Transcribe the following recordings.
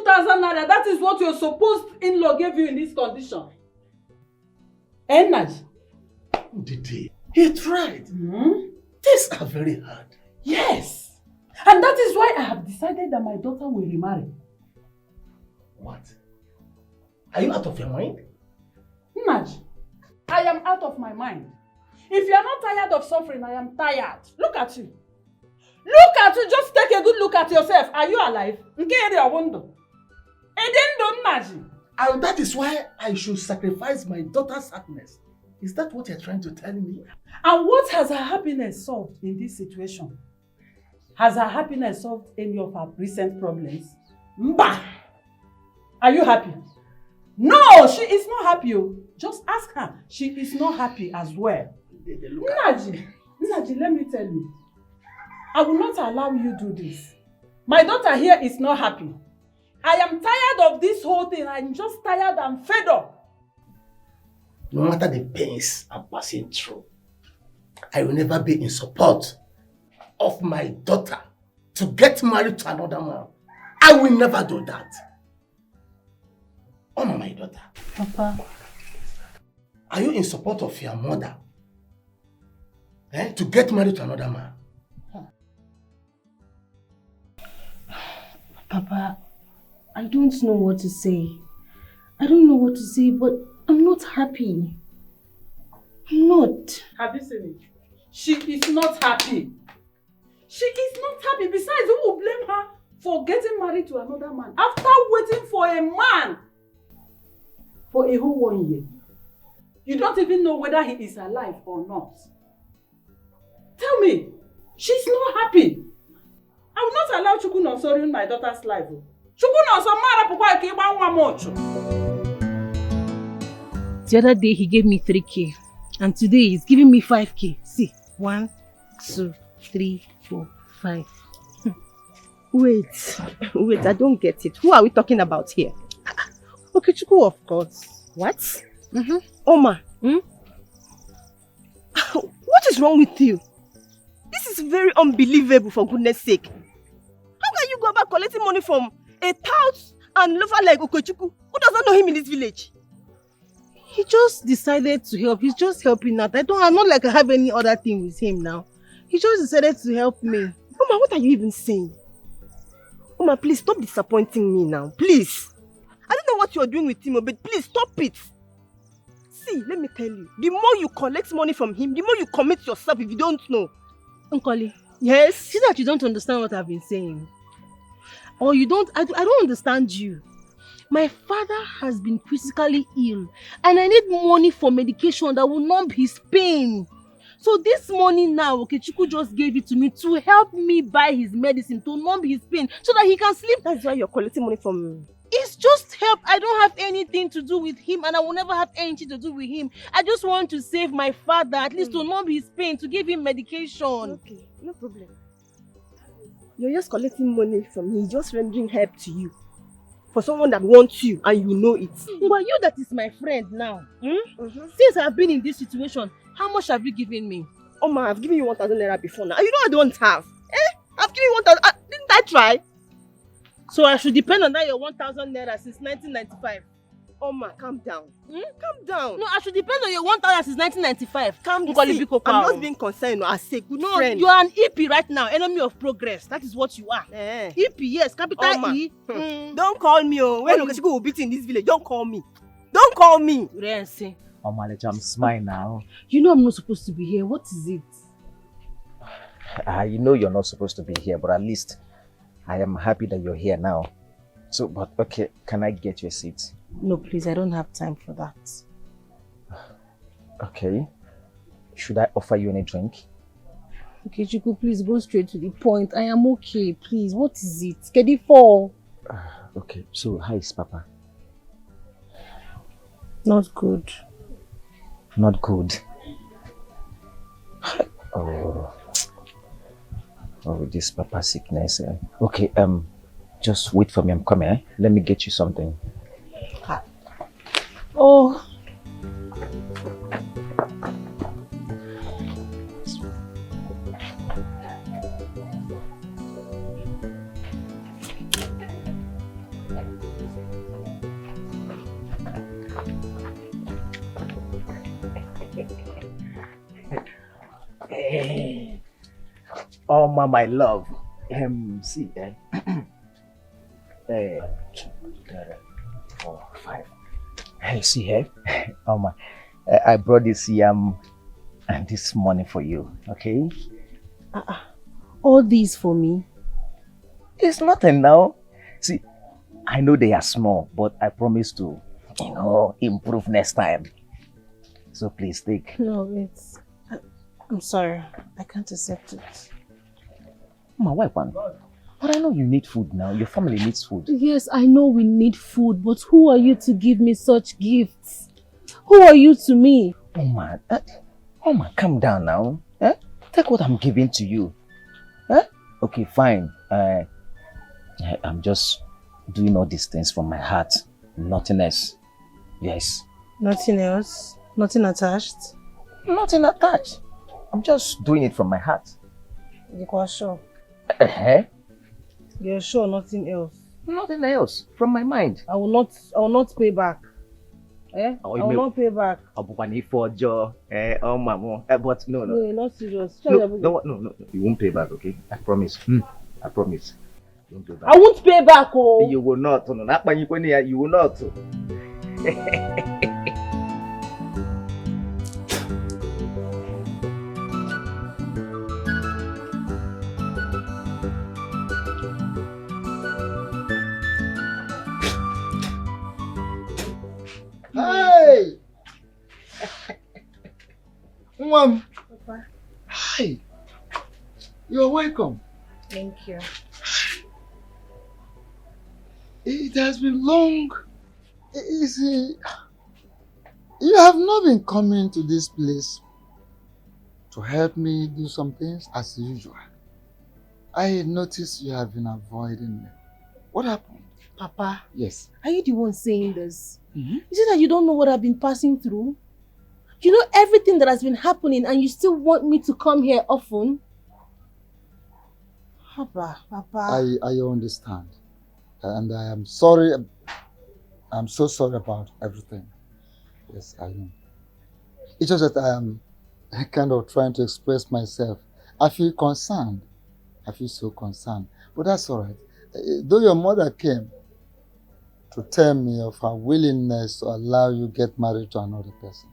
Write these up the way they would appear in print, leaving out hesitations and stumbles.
2,000 naira. That is what your supposed in-law gave you in this condition. Naj. Didi, he tried. These are very hard. Yes. And that is why I have decided that my daughter will remarry. What? Are you out of your mind? Naj, I am out of my mind. If you are not tired of suffering, I am tired. Look at you. Look at you. Just take a good look at yourself. Are you alive? And that is why I should sacrifice my daughter's happiness. Is that what you're trying to tell me? And what has her happiness solved in this situation? Has her happiness solved any of her recent problems? Mba! Are you happy? No, she is not happy. Just ask her. She is not happy as well. Naji, let me tell you. I will not allow you to do this. My daughter here is not happy. I am tired of this whole thing. I'm just tired and fed up. No matter the pains I'm passing through, I will never be in support of my daughter to get married to another man. I will never do that. Honor my daughter. Papa. Are you in support of your mother? To get married to another man? Papa, I don't know what to say. I don't know what to say, but I'm not happy. I'm not. Have you seen it? She is not happy. She is not happy. Besides, who will blame her for getting married to another man after waiting for a man for a whole 1 year? You don't even know whether he is alive or not. Tell me, she's not happy. I will not allow Chukwu to ruin my daughter's life. The other day he gave me 3K and today he's giving me 5K. See, 1, 2, 3, 4, 5. Wait, I don't get it. Who are we talking about here? Okay, Chukwu, of course. What? Oma, what is wrong with you? This is very unbelievable, for goodness sake. How can you go about collecting money from a tout and lover like Okechukwu, who does not know him in this village? He just decided to help. He's just helping out. I'm not like I have any other thing with him now. He just decided to help me. Oma, what are you even saying? Oma, please stop disappointing me now. Please. I don't know what you're doing with him, but please stop it. See, let me tell you. The more you collect money from him, the more you commit yourself if you don't know. Uncle, yes? See that you don't understand what I've been saying. Or you don't, I don't understand you. My father has been critically ill and I need money for medication that will numb his pain. So this money now, Okechukwu just gave it to me to help me buy his medicine to numb his pain so that he can sleep. That's why you're collecting money from me. It's just help. I don't have anything to do with him and I will never have anything to do with him. I just want to save my father, at least to numb his pain, to give him medication. Okay, no problem. You're just collecting money from me, just rendering help to you. For someone that wants you and you know it. But you that is my friend now. Since I've been in this situation, how much have you given me? Oma, I've given you 1,000 naira before now. You know I don't have. I've given you 1,000. Didn't I try? So I should depend on that your 1,000 naira since 1995. Oma, calm down. Calm down. No, I should depend on your 1,000 since 1995. Calm down. I'm just being concerned as a good friend. You are an EP right now, enemy of progress. That is what you are. EP, yes, capital Oma. E. Don't call me. When Okechukwu will beat in this village, don't call me. Don't call me. Rensi. Omale, I'm smiling now. You know I'm not supposed to be here. What is it? You know you're not supposed to be here, but at least I am happy that you're here now. So, but okay, can I get you a seat? No, please, I don't have time for that. Okay. Should I offer you any drink? Okay, Chukwu, please go straight to the point. I am okay, please. What is it? Skedi for? Okay, so how is Papa? Not good. Not good. Oh, this Papa sickness. Okay, just wait for me. I'm coming. Let me get you something. Oh. Hey. Oma, my love. See, 2, 3, 4, 5. Hey, see here, Oma. I brought this yam and this money for you, okay? All these for me? It's nothing now. See, I know they are small, but I promise to, improve next time. So please take. No, I'm sorry. I can't accept it. My wife, man. But I know you need food now. Your family needs food. Yes, I know we need food, but who are you to give me such gifts? Who are you to me? Oma, calm down now. Take what I'm giving to you. Okay, fine. I'm just doing all these things from my heart. Nothing else. Yes. Nothing else? Nothing attached? Nothing attached. I'm just doing it from my heart. You are sure? You're sure nothing else? Nothing else. From my mind. I will not pay back. I will not pay back. But no. No, not serious. No, you won't pay back, okay? I promise. I promise. You won't pay back. I won't pay back, oh. You will not. You will not. Hey! Mom. Papa. Hi. You're welcome. Thank you. It has been long. You see, you have not been coming to this place to help me do some things as usual. I noticed you have been avoiding me. What happened? Papa. Yes. Are you the one saying this? Is it that you don't know what I've been passing through? You know everything that has been happening and you still want me to come here often? Papa. I understand. And I am sorry. I'm so sorry about everything. Yes, I know. It's just that I am kind of trying to express myself. I feel concerned. I feel so concerned. But that's all right. Though your mother came to tell me of her willingness to allow you get married to another person.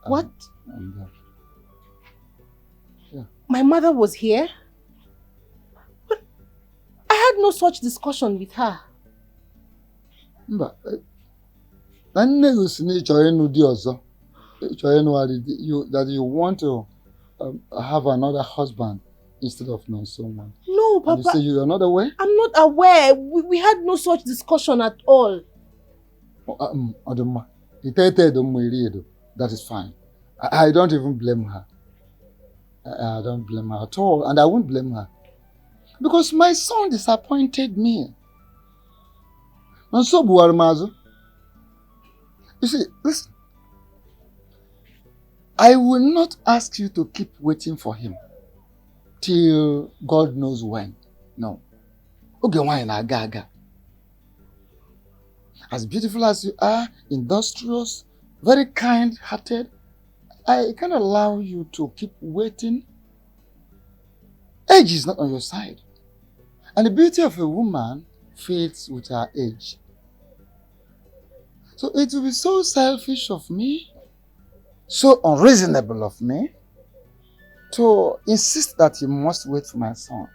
What? Yeah. My mother was here? But I had no such discussion with her. That you want to have another husband instead of knowing someone. No, Papa. And you say you're not aware? I'm not aware. We had no such discussion at all. That is fine. I don't even blame her. I don't blame her at all, and I won't blame her. Because my son disappointed me. And so, Buarmazo, you see, listen. I will not ask you to keep waiting for him till God knows when. No. Okay, why na gaga? As beautiful as you are, industrious, very kind-hearted, I can allow you to keep waiting. Age is not on your side. And the beauty of a woman fades with her age. So it will be so selfish of me, so unreasonable of me, to insist that you must wait for my son.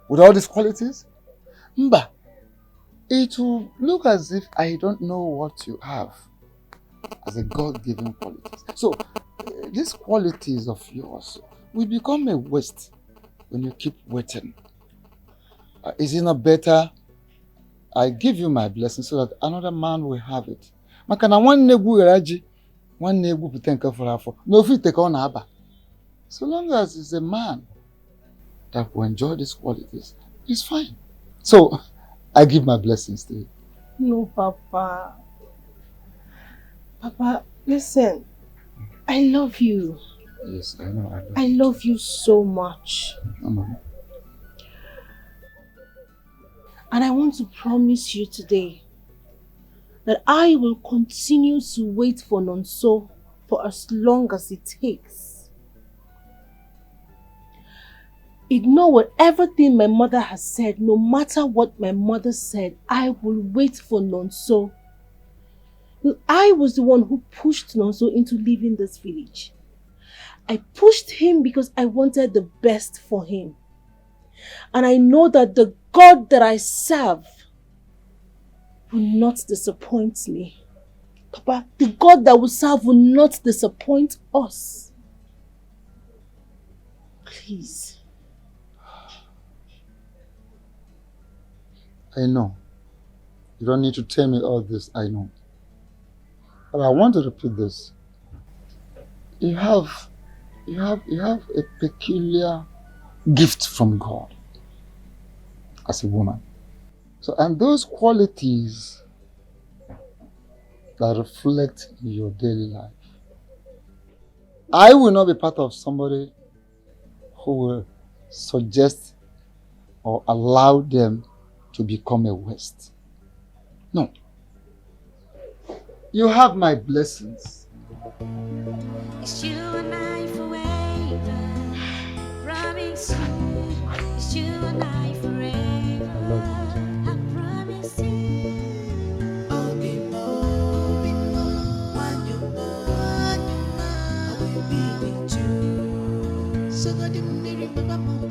With all these qualities, Mba, it will look as if I don't know what you have as a God-given qualities. So these qualities of yours will become a waste when you keep waiting. Is it not better I give you my blessing so that another man will have it? Makana one negu eraji, one negu putenka for half. No fit take on aba. So long as it's a man that will enjoy these qualities, it's fine. So I give my blessings to you. No, Papa. Papa, listen. I love you. Yes, I know. I love you so much. And I want to promise you today that I will continue to wait for Nonso for as long as it takes. ignore whatever thing my mother has said. No matter what my mother said, I will wait for Nonso. Well, I was the one who pushed Nonso into leaving this village. I pushed him because I wanted the best for him. And I know that the God that I serve will not disappoint me. Papa, the God that we serve will not disappoint us. Please. I know. You don't need to tell me all this, I know. But I want to repeat this. You have a peculiar gift from God as a woman. So, and those qualities that reflect in your daily life. I will not be part of somebody who will suggest or allow them to become a waste. No. You have my blessings. It's you and I forever. Promise you. It's you and I forever. I promise you. I'll be more when you're gone. I will be with you. So God didn't remember more.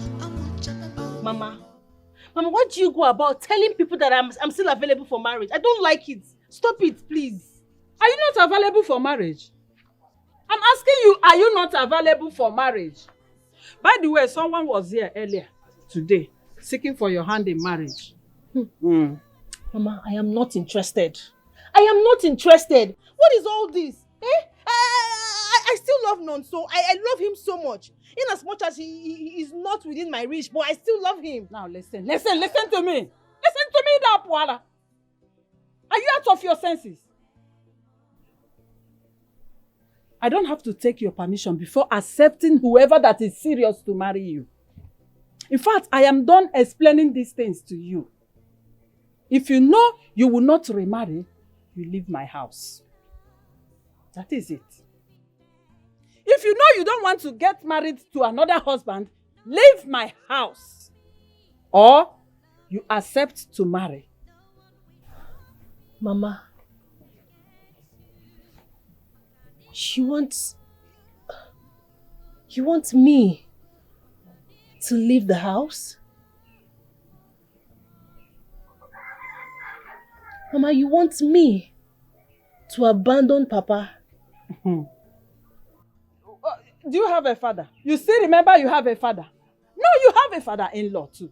Mama, what do you go about telling people that I'm still available for marriage? I don't like it. Stop it, please. Are you not available for marriage? I'm asking you, are you not available for marriage? By the way, someone was here earlier today seeking for your hand in marriage. Mama, I am not interested. I am not interested. What is all this? I still love Nonso. I love him so much. In as much as he is not within my reach, but I still love him. Now listen to me. Listen to me, that Puala. Are you out of your senses? I don't have to take your permission before accepting whoever that is serious to marry you. In fact, I am done explaining these things to you. If you know you will not remarry, you leave my house. That is it. If you know you don't want to get married to another husband, leave my house. Or you accept to marry. Mama, you want me to leave the house? Mama, you want me to abandon Papa? Do you have a father? You still remember you have a father? No, you have a father-in-law too.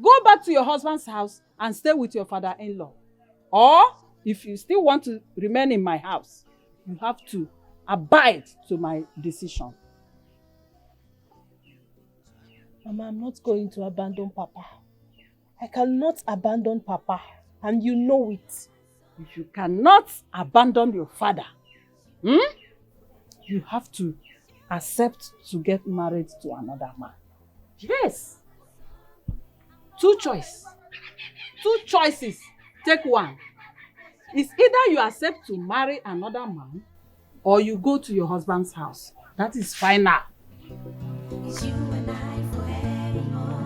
Go back to your husband's house and stay with your father-in-law. Or, if you still want to remain in my house, you have to abide to my decision. Mama, I'm not going to abandon Papa. I cannot abandon Papa, and you know it. If you cannot abandon your father, you have to accept to get married to another man. Yes. Two choices. Take one. It's either you accept to marry another man or you go to your husband's house. That is final. It's you and I forevermore.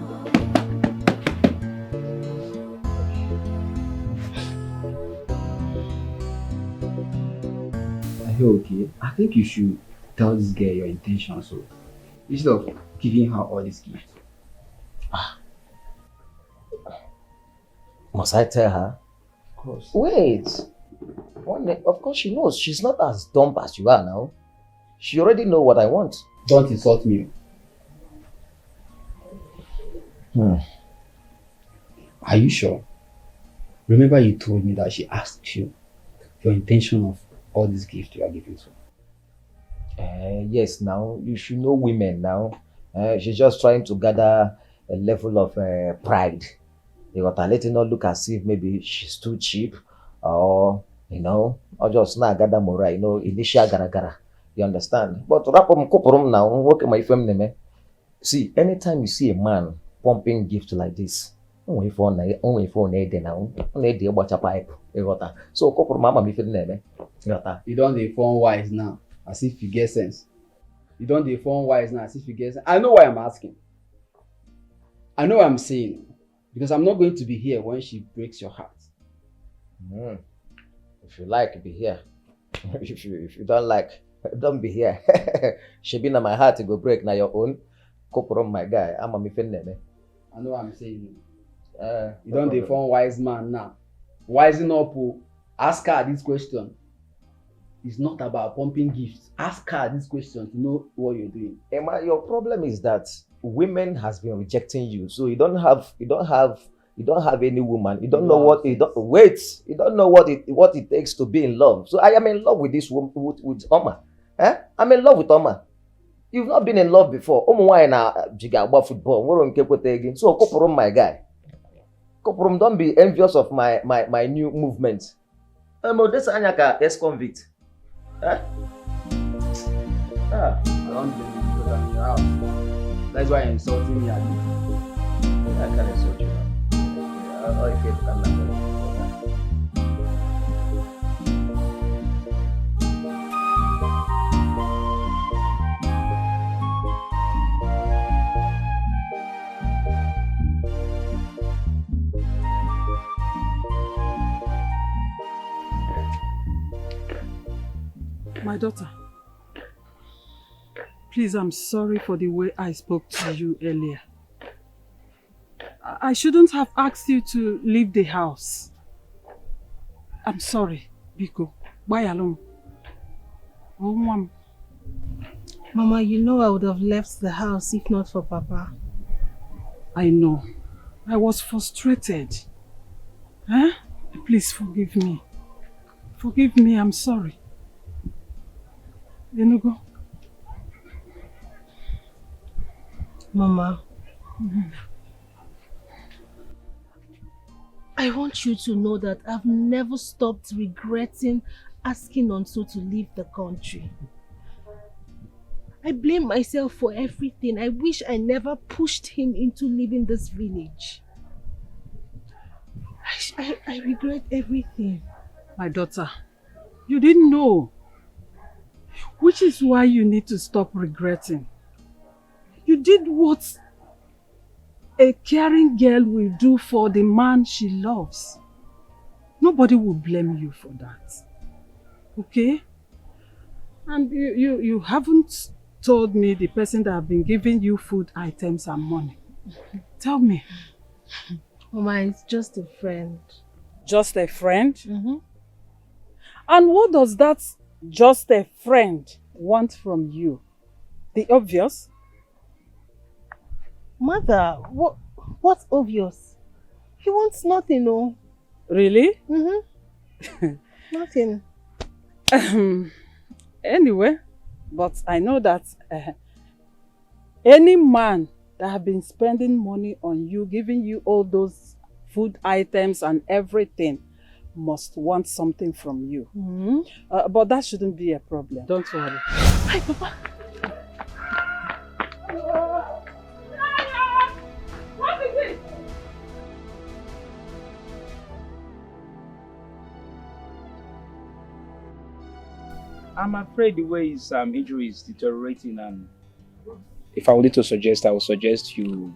Are you okay? I think you should tell this girl your intention, so instead of giving her all these gifts. Must I tell her? Of course. Wait. Of course she knows. She's not as dumb as you are now. She already know what I want. Don't insult me. Are you sure? Remember you told me that she asked you your intention of all these gifts you are giving to her. Yes, now you should know women now. She's just trying to gather a level of pride. But I let her not look as if maybe she's too cheap or, or just not gather more, initial gara. You understand? But wrap up now, work my family. See, anytime you see a man pumping gifts like this, only for now, pipe. So couple mama me feeling You don't inform wise now, as if you get sense. You don't inform wise now, as if you get sense. I know why I'm asking. I know what I'm saying. Because I'm not going to be here when she breaks your heart. If you like, be here. if you don't like, don't be here. She be in my heart to go break now your own. Koporo, my guy. I'm a mifenne. I know what I'm saying. You don't define wise man now. Wising up, ask her this question. It's not about pumping gifts. Ask her this question to know what you're doing. Emma, your problem is that women has been rejecting you, so you don't have any woman. You don't know what you don't wait. You don't know what it takes to be in love. So I am in love with this woman, with Oma. I'm in love with Oma. You've not been in love before. Why na jiga about football? So Koporom, my guy. Koporom, don't be envious of my new movement. This Anyaka ex-convict. I don't blame you because I'm in your house. That's why you're insulting me. I can't insult you. I can't. My daughter, please, I'm sorry for the way I spoke to you earlier. I shouldn't have asked you to leave the house. I'm sorry, Biko. Bye alone. Oh, Mom. Mama, you know I would have left the house if not for Papa. I know. I was frustrated. Please forgive me. Forgive me, I'm sorry. Enugo. Mama, I want you to know that I've never stopped regretting asking Onso to leave the country. I blame myself for everything. I wish I never pushed him into leaving this village. I regret everything. My daughter, you didn't know. Which is why you need to stop regretting. You did what a caring girl will do for the man she loves. Nobody will blame you for that. Okay? And you haven't told me the person that have been giving you food items and money. Tell me. Mama, it's just a friend. Just a friend? And what does that just a friend want from you? The obvious? Mother, what's obvious? He wants nothing, no. Really? Nothing. Anyway, but I know that any man that have been spending money on you, giving you all those food items and everything, must want something from you. But that shouldn't be a problem. Don't worry. Hi, Papa. What is it? I'm afraid the way his injury is deteriorating, and if I wanted to suggest, I would suggest you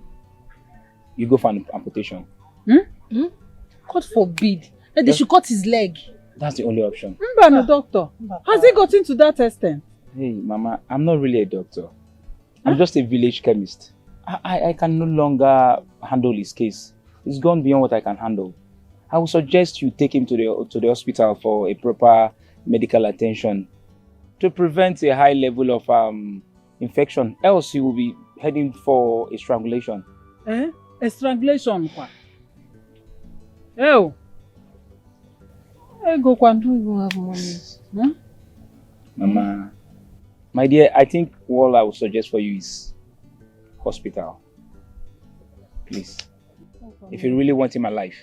go for an amputation. God forbid. They should cut his leg. That's the only option. Mbano, doctor. Has he gotten to that extent? Hey, Mama, I'm not really a doctor. I'm just a village chemist. I can no longer handle his case. It's gone beyond what I can handle. I would suggest you take him to the hospital for a proper medical attention to prevent a high level of infection. Else he will be heading for a strangulation. A strangulation? Oh. I go Kwandu, you have money. Mama, my dear, I think all I would suggest for you is hospital. Please. If you really want him alive,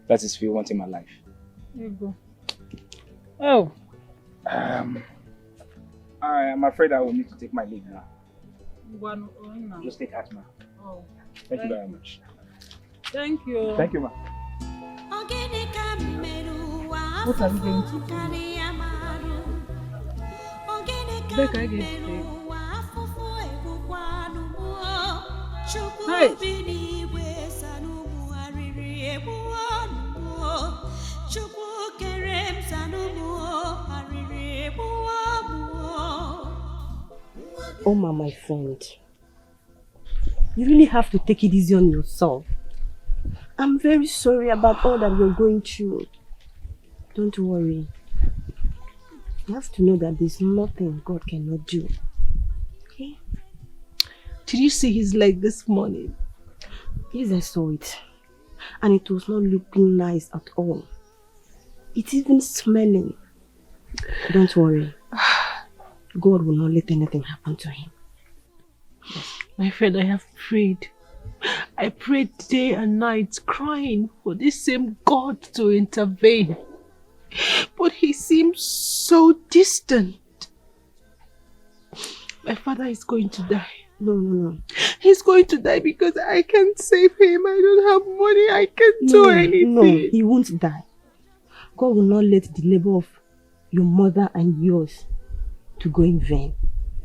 that is if you want him alive. There you go. Oh. I am afraid I will need to take my leave now. Just take heart, ma. Oh. Thank you very much. Thank you. Thank you, ma. What are we going to do? Back again. Hey. Oma, my friend, you really have to take it easy on yourself. I'm very sorry about all that you're going through. Don't worry. You have to know that there's nothing God cannot do. Okay? Did you see his leg this morning? Yes, I saw it. And it was not looking nice at all. It's even smelling. Don't worry. God will not let anything happen to him. Yes. My friend, I have prayed. I prayed day and night, crying for this same God to intervene. But he seems so distant. My father is going to die. No. He's going to die because I can't save him. I don't have money. I can't do anything. No, he won't die. God will not let the labor of your mother and yours to go in vain.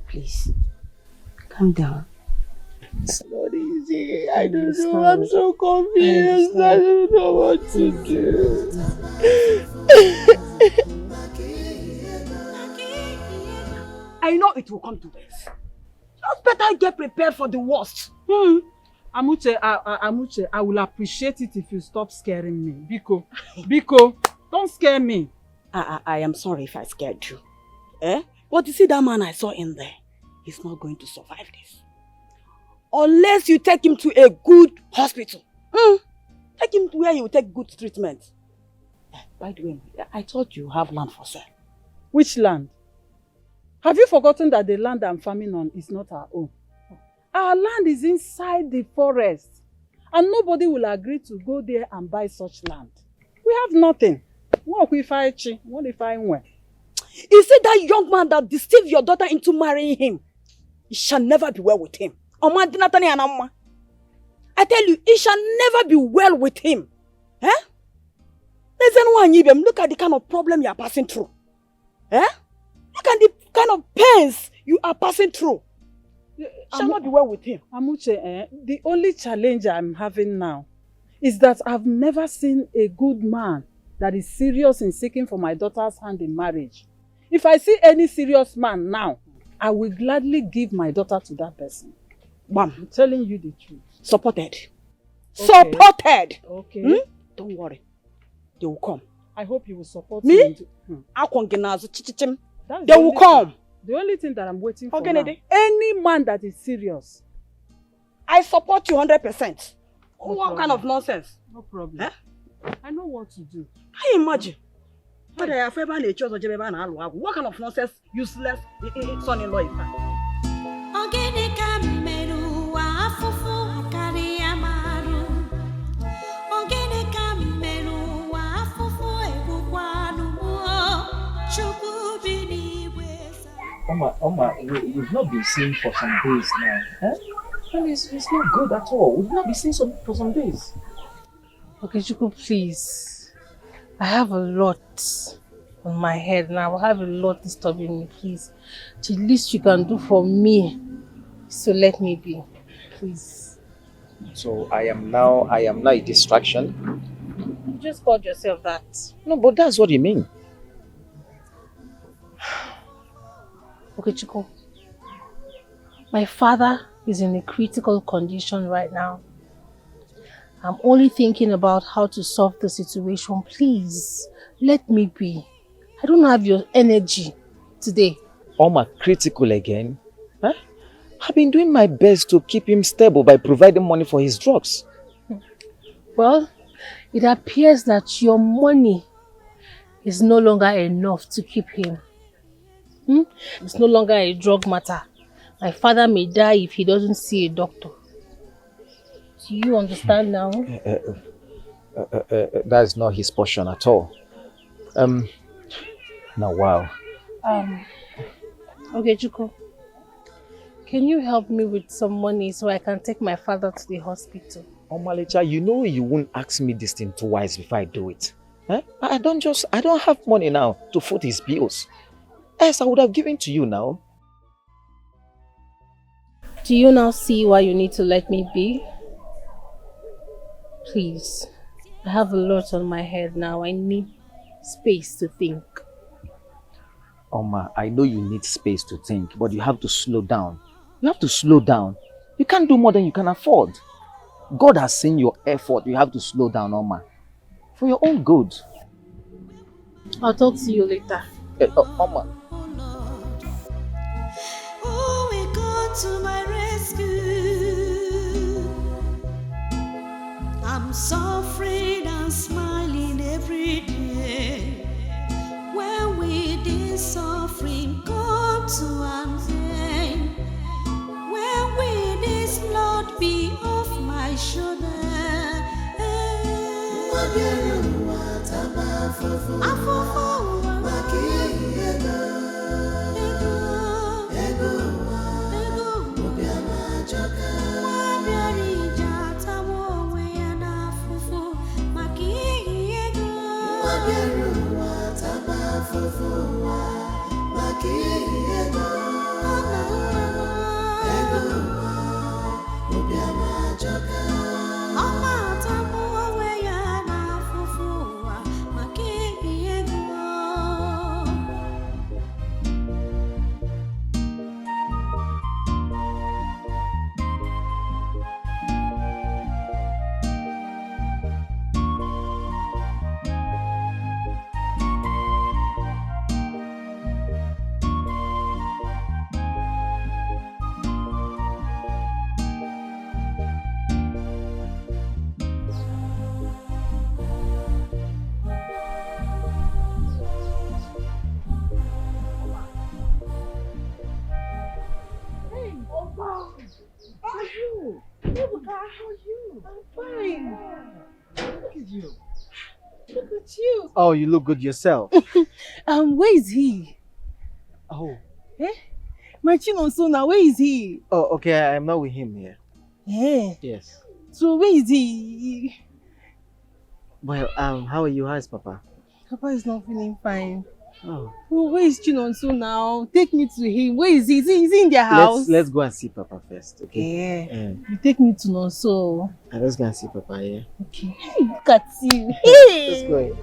Please, calm down. It's not easy. I don't know. I'm so confused. I don't know what to do. I know it will come to this. Just better get prepared for the worst. Amuche, I will appreciate it if you stop scaring me. Biko, don't scare me. I am sorry if I scared you. But you see that man I saw in there, he's not going to survive this. Unless you take him to a good hospital. Take him to where he will take good treatment. By the way, I thought you have land for sale. Which land? Have you forgotten that the land I'm farming on is not our own? Our land is inside the forest. And nobody will agree to go there and buy such land. We have nothing. What if I win? You see that young man that deceived your daughter into marrying him? It shall never be well with him. I tell you, it shall never be well with him. Look at the kind of problem you are passing through. Look at the kind of pains you are passing through. It shall not be well with him. Amuche, the only challenge I'm having now is that I've never seen a good man that is serious in seeking for my daughter's hand in marriage. If I see any serious man now, I will gladly give my daughter to that person. Bam. I'm telling you the truth. Supported. Okay. Supported. Okay. Don't worry. They will come. I hope you will support me. They will come. The only thing that I'm waiting for Okay, now, any man that is serious. I support you 100%. No what kind of nonsense? No problem. I know what to do. I imagine. What kind of nonsense, useless son-in-law is that? Oma, we've not been seen for some days now. And it's not good at all. We've not been seen for some days. Okay, Chuku, please. I have a lot on my head now. I have a lot disturbing me, please. The least you can do for me is to let me be. Please. So I am now a distraction. You just called yourself that. No, but that's what you mean. Okay, Chuku. My father is in a critical condition right now. I'm only thinking about how to solve the situation. Please, let me be. I don't have your energy today. Oma, critical again? I've been doing my best to keep him stable by providing money for his drugs. Well, it appears that your money is no longer enough to keep him. It's no longer a drug matter. My father may die if he doesn't see a doctor. Do you understand now? That's not his portion at all. Now, wow. Okay, Chuku. Can you help me with some money so I can take my father to the hospital? Omalicha, you know you won't ask me this thing twice before I do it. I don't have money now to foot his bills. Else I would have given to you now. Do you now see why you need to let me be? Please. I have a lot on my head now. I need space to think. Oma, I know you need space to think, but you have to slow down. You have to slow down. You can't do more than you can afford. God has seen your effort. You have to slow down, Oma. For your own good. I'll talk to you later. Oma. Oh, we come to my rescue. I'm suffering and smiling every day. When will this suffering come to an end? When will this load be off my shoulder? Oh, you look good yourself. Where is he? Oh. Eh? My Chinonso now, where is he? Oh, okay, I'm not with him here. Yeah. Yes. So where is he? Well, how are you? How's Papa? Papa is not feeling fine. Oh. Oh, where is Chinonso now? Take me to him. Where is he? Is he in their house? Let's go and see Papa first, okay? Yeah. You take me to Nonso. Let's go and see Papa, yeah? Okay. Hey, look at you. Hey. Let's go.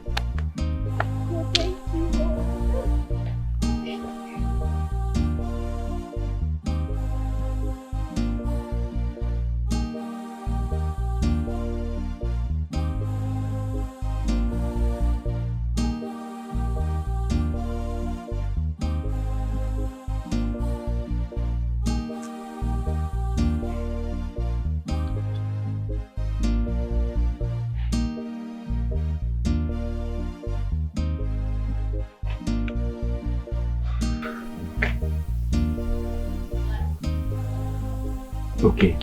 Okay.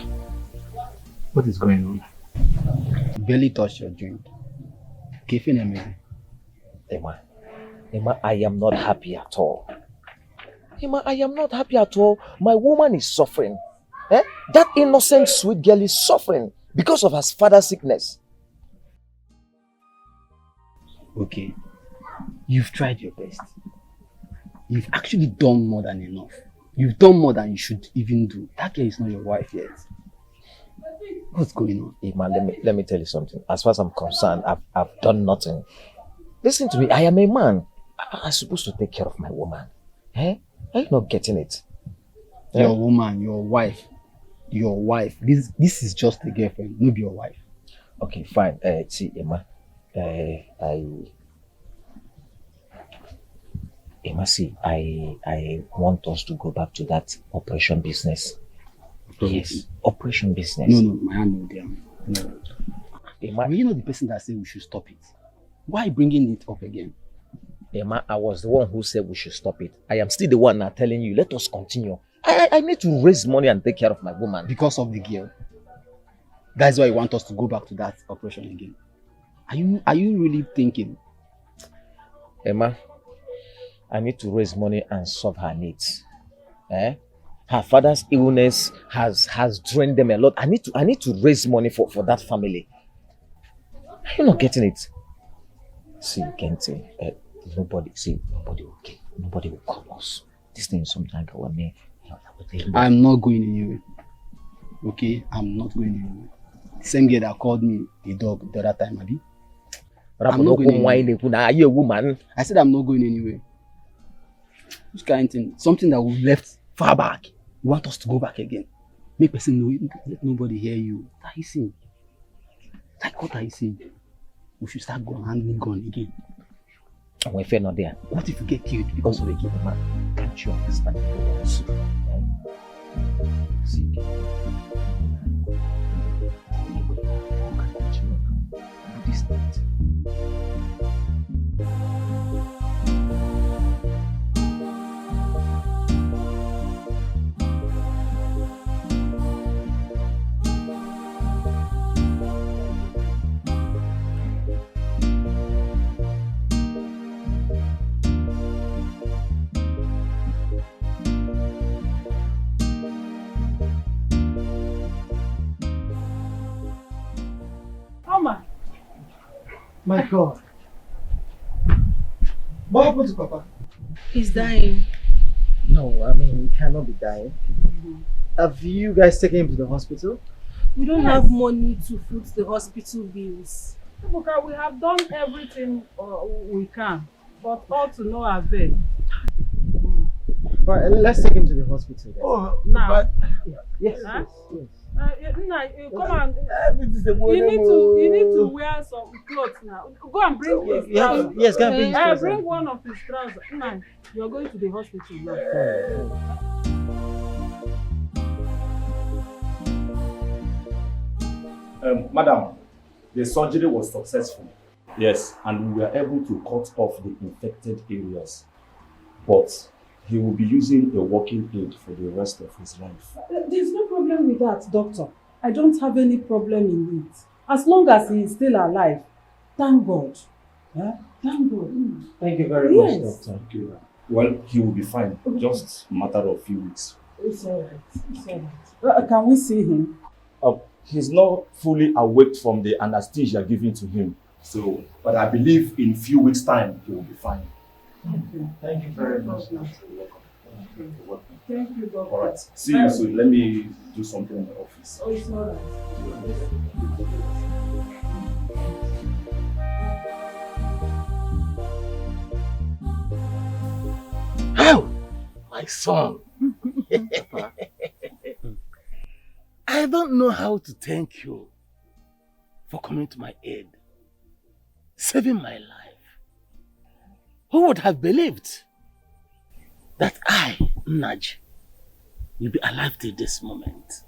What is going on? Barely touched your drink. Kefin amazing. Emma, I am not happy at all. Emma, I am not happy at all. My woman is suffering. That innocent, sweet girl is suffering because of her father's sickness. Okay. You've tried your best. You've actually done more than enough. You've done more than you should even do. That girl is not your wife yet. What's going on? Emma, let me tell you something. As far as I'm concerned, I've done nothing. Listen to me. I am a man. I'm supposed to take care of my woman. Are you not getting it? Your woman, your wife. Your wife. This is just a girlfriend, not your wife. Okay, fine. See, Emma. Emma, see, I want us to go back to that operation business. Yes, operation business. No, my hand no there. No. Emma, Were you not the person that said we should stop it? Why bringing it up again? Emma, I was the one who said we should stop it. I am still the one now telling you, let us continue. I need to raise money and take care of my woman. Because of the girl. That's why you want us to go back to that operation again. Are you really thinking? Emma, I need to raise money and solve her needs. Her father's illness has drained them a lot. I need to raise money for that family. Are you not getting it? See, Kente, nobody will call us. This thing is sometimes go on me. I'm not going anywhere. Okay? I'm not going anywhere. The same girl that called me a dog the other time, Abi. I'm not going anywhere. Are you a woman? I said I'm not going anywhere. Which kind of thing? Something that we left far back. You want us to go back again? Make person know, let nobody hear you. What are you saying? Like, what are you saying? We should start handling gun again. And when fear not there, What if you get killed because of a kid, man? can't you understand the problems? See, this night. Mama, My God. What happened to Papa? He's dying. No, I mean, he cannot be dying. Have you guys taken him to the hospital? We don't have money to foot the hospital bills. Ebuka, we have done everything we can, but all to no avail. Alright, let's take him to the hospital then. Oh, Now, but Yes, Huh? yes. Nna, come on. everything is a You need to wear some clothes now. Go and bring his trousers. Yes, can I bring his trousers? Bring one of his trousers. Nna, you're going to the hospital now. Madam, the surgery was successful. Yes, and we were able to cut off the infected areas. But he will be using a walking aid for the rest of his life. There's no problem with that, doctor. I don't have any problem in it. As long as he is still alive. Thank God. Yeah? Thank God. Thank you very Yes. much, Doctor. Okay. Well, he will be fine. Just a matter of few weeks. It's all right. It's all right. Can we see him? He's not fully awake from the anesthesia given to him. So, but I believe in few weeks' time, he will be fine. Okay. Thank you very much. You're welcome. Thank you, doctor. All right. See you soon. Let me do something in the office. Oh, it's all right. How? My son. I don't know how to thank you for coming to my aid, saving my life. Who would have believed that I, Naj, will be alive till this moment?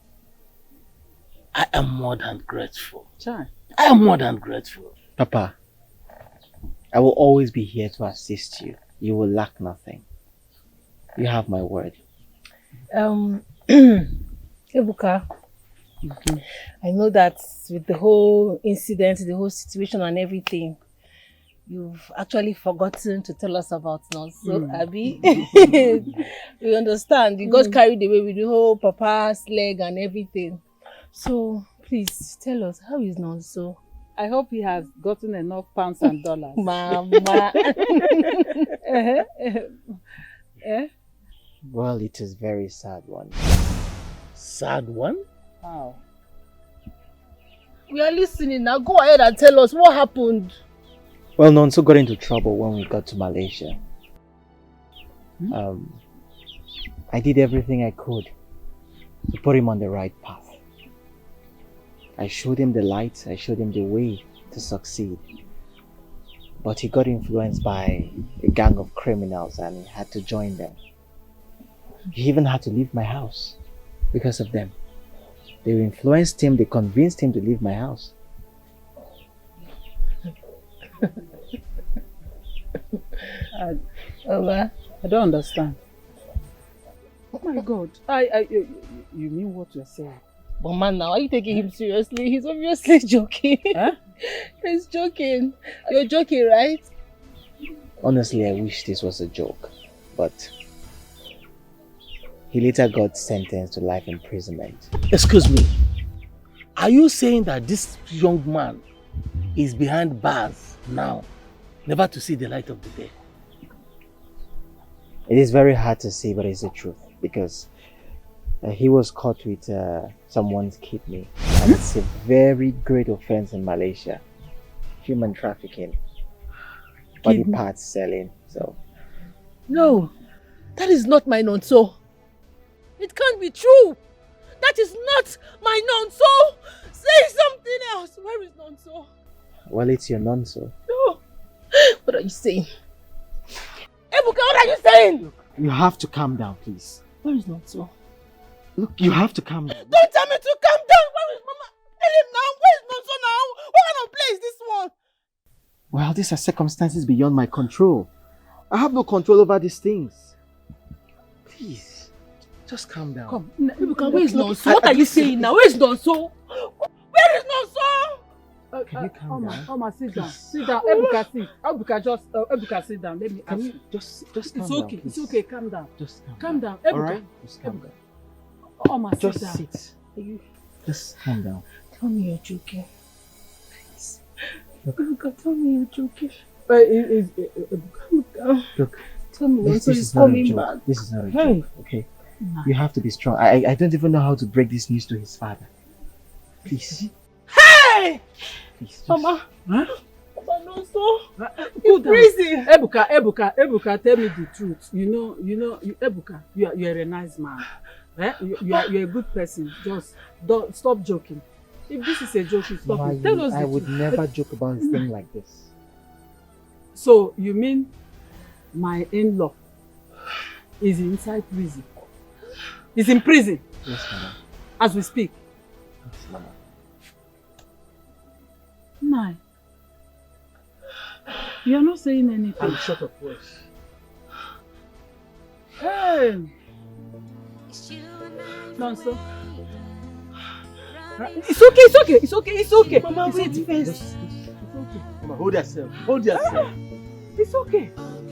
I am more than grateful. Chai. I am more than grateful. Papa, I will always be here to assist you. You will lack nothing. You have my word. Ebuka, I know that with the whole incident, the whole situation and everything, you've actually forgotten to tell us about Nonso, Abi. We understand. You got carried away with the whole Papa's leg and everything. So, please, tell us, how is Nonso? I hope he has gotten enough pounds and dollars. Mama. Well, it is very sad one. Sad one? Wow. We are listening now. Go ahead and tell us what happened. Well, Nonso got into trouble when we got to Malaysia. I did everything I could to put him on the right path. I showed him the light, I showed him the way to succeed. But he got influenced by a gang of criminals and he had to join them. He even had to leave my house because of them. They influenced him, they convinced him to leave my house. I don't understand. Oh my God. You mean what you're saying? But man, now are you taking him seriously? He's obviously joking. Huh? He's joking. You're joking, right? Honestly, I wish this was a joke, but he later got sentenced to life imprisonment. Excuse me. Are you saying that this young man is behind bars now, never to see the light of the day? It is very hard to see, but it's the truth because he was caught with someone's kidney, and it's a very great offense in Malaysia. Human trafficking, body parts selling. So no, that is not my Nonso. It can't be true. That is not my nonso. Say something else. Where is nonso? Well, it's your nonso. No. What are you saying? Ebuka, what are you saying? You have to calm down, please. Where is nonso? Look, you have to calm down. Don't tell me to calm down. Where is Mama? Tell him now. Where is nonso now? What kind of play is this one? Well, these are circumstances beyond my control. I have no control over these things. Please, just calm down. Come, Ebuka, where is nonso? What are you saying now? Where is nonso? Where is nonso? Can you calm down? Oma, sit down. Please. Sit down. Ebuka, sit. Ebuka, sit down. Let me ask you. Just calm It's down. okay. Please. It's okay. Calm down. Just Calm down. All Ebuka. right? Just calm down. Oma, sit Just down. sit. Just calm down. Tell me you're joking. Please. Ebuka, tell me you're joking. Ebuka. Look, Tell me this nonso is is not a coming joke. back. This is not a Hey. joke, okay? Nah. You have to be strong. I don't even know how to break this news to his father. Please. Hey! Please. Just... Mama. Huh? Mama, nonso. Cool down. Freezing. Ebuka, tell me the truth. Ebuka, you're a nice man. Eh? You're a good person. Just don't stop joking. If this is a joke, you stop it. Tell us the I would truth. never joke about a thing like this. So you mean my in-law is inside prison? Is in prison Yes, madam. as we speak? Yes, madam. No. You're not saying anything. I'm short of words. Hey! Nonso. It's okay. Mama, wait first. It's okay. Mama, hold yourself. Hold yourself. It's okay.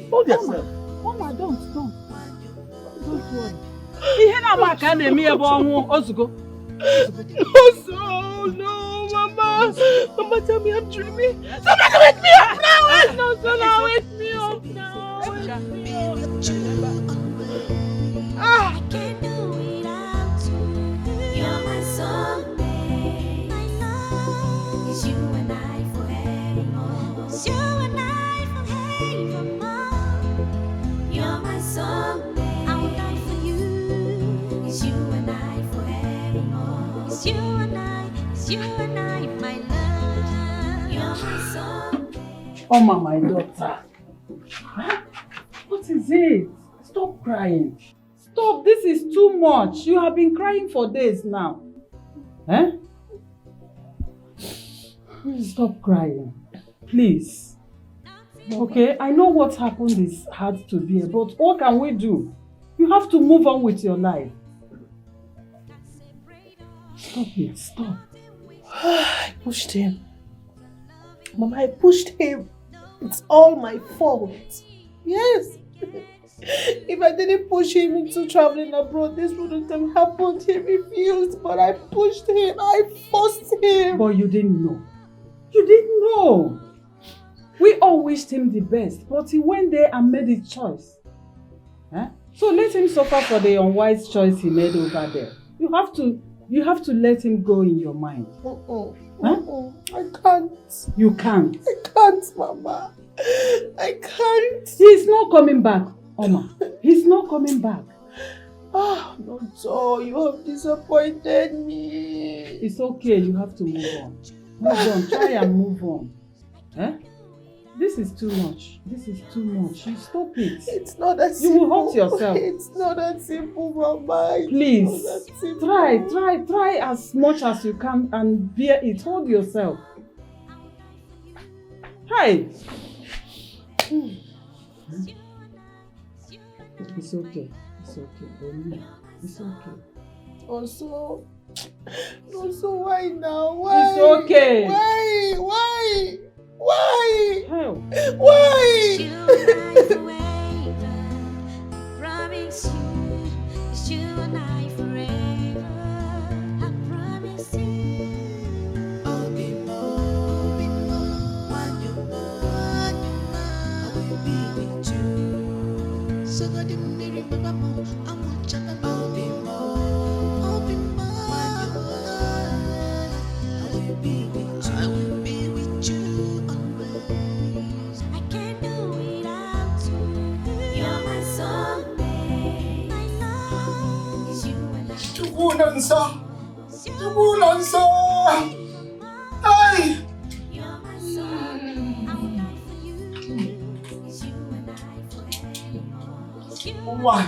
Hold yourself. Mama, don't worry. Ihe na-ama ka a na-eme ebe ọnwụ ozugbo. Nonso, no, Mama. Mama, tell me I'm dreaming. Somebody wake me up now. Nonso, now wake me up now. I can't do without you. You're my soulmate. My love is you and I forevermore. It's you and I forevermore. You're my soulmate. I will die for you. It's you and I forevermore. It's you and I, my love. You're my soulmate. Oma, my daughter. Huh? What is it? Stop crying. Stop, this is too much. You have been crying for days now. Eh? Stop crying. Please. Okay, I know what happened is hard to bear, but what can we do? You have to move on with your life. Stop it, stop. I pushed him. Mama, I pushed him. It's all my fault. Yes. If I didn't push him into traveling abroad, this wouldn't have happened. He refused, but I pushed him. I forced him. But you didn't know. You didn't know. We all wished him the best, but he went there and made his choice. Eh? So let him suffer for the unwise choice he made over there. You have to let him go in your mind. Huh? I can't. You can't. I can't, Mama. I can't. He's not coming back, Oma. He's not coming back. Ah, no, so you have disappointed me. It's okay. You have to move on. Move on. Try and move on. Eh? This is too much. This is too much. You stop it. It's not that You simple. will hurt yourself. It's not that simple, Mama. It's Please, not that simple. try as much as you can and bear it. Hold yourself. Hi. It's okay. It's okay. Only. It's okay. Also, why now? Why? It's okay. Why? Why? Hell. Why? You and I forever. Promise you, it's you and I forever. I promise you. I'll be more when you're gone. I will be with you. So God, you may remember more. I want you to know. I'll be more when you're gone. I will be with you. I will be with you. I can't do without you. You're my soulmate. My love is you Hey! You're my soul, I'll die for you. It's you and I forevermore. It's you and Why? I,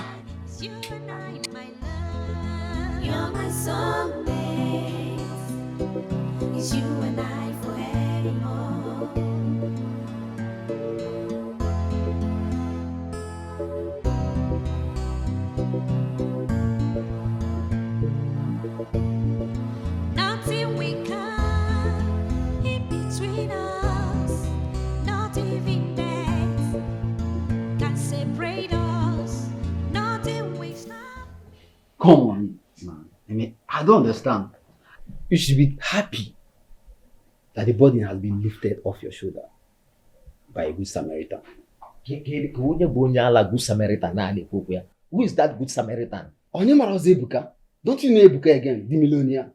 it's you and I, my love. You're my soulmate. It's you and I forevermore. Nothing we come in between us, not even death can separate us. Nothing we stop. Come on, man. I mean, I don't understand. You should be happy that the burden has been lifted off your shoulder by a good Samaritan. Who is that good Samaritan? Onyemaroz Ebuka. Don't you know Ebuka again, the millionaire?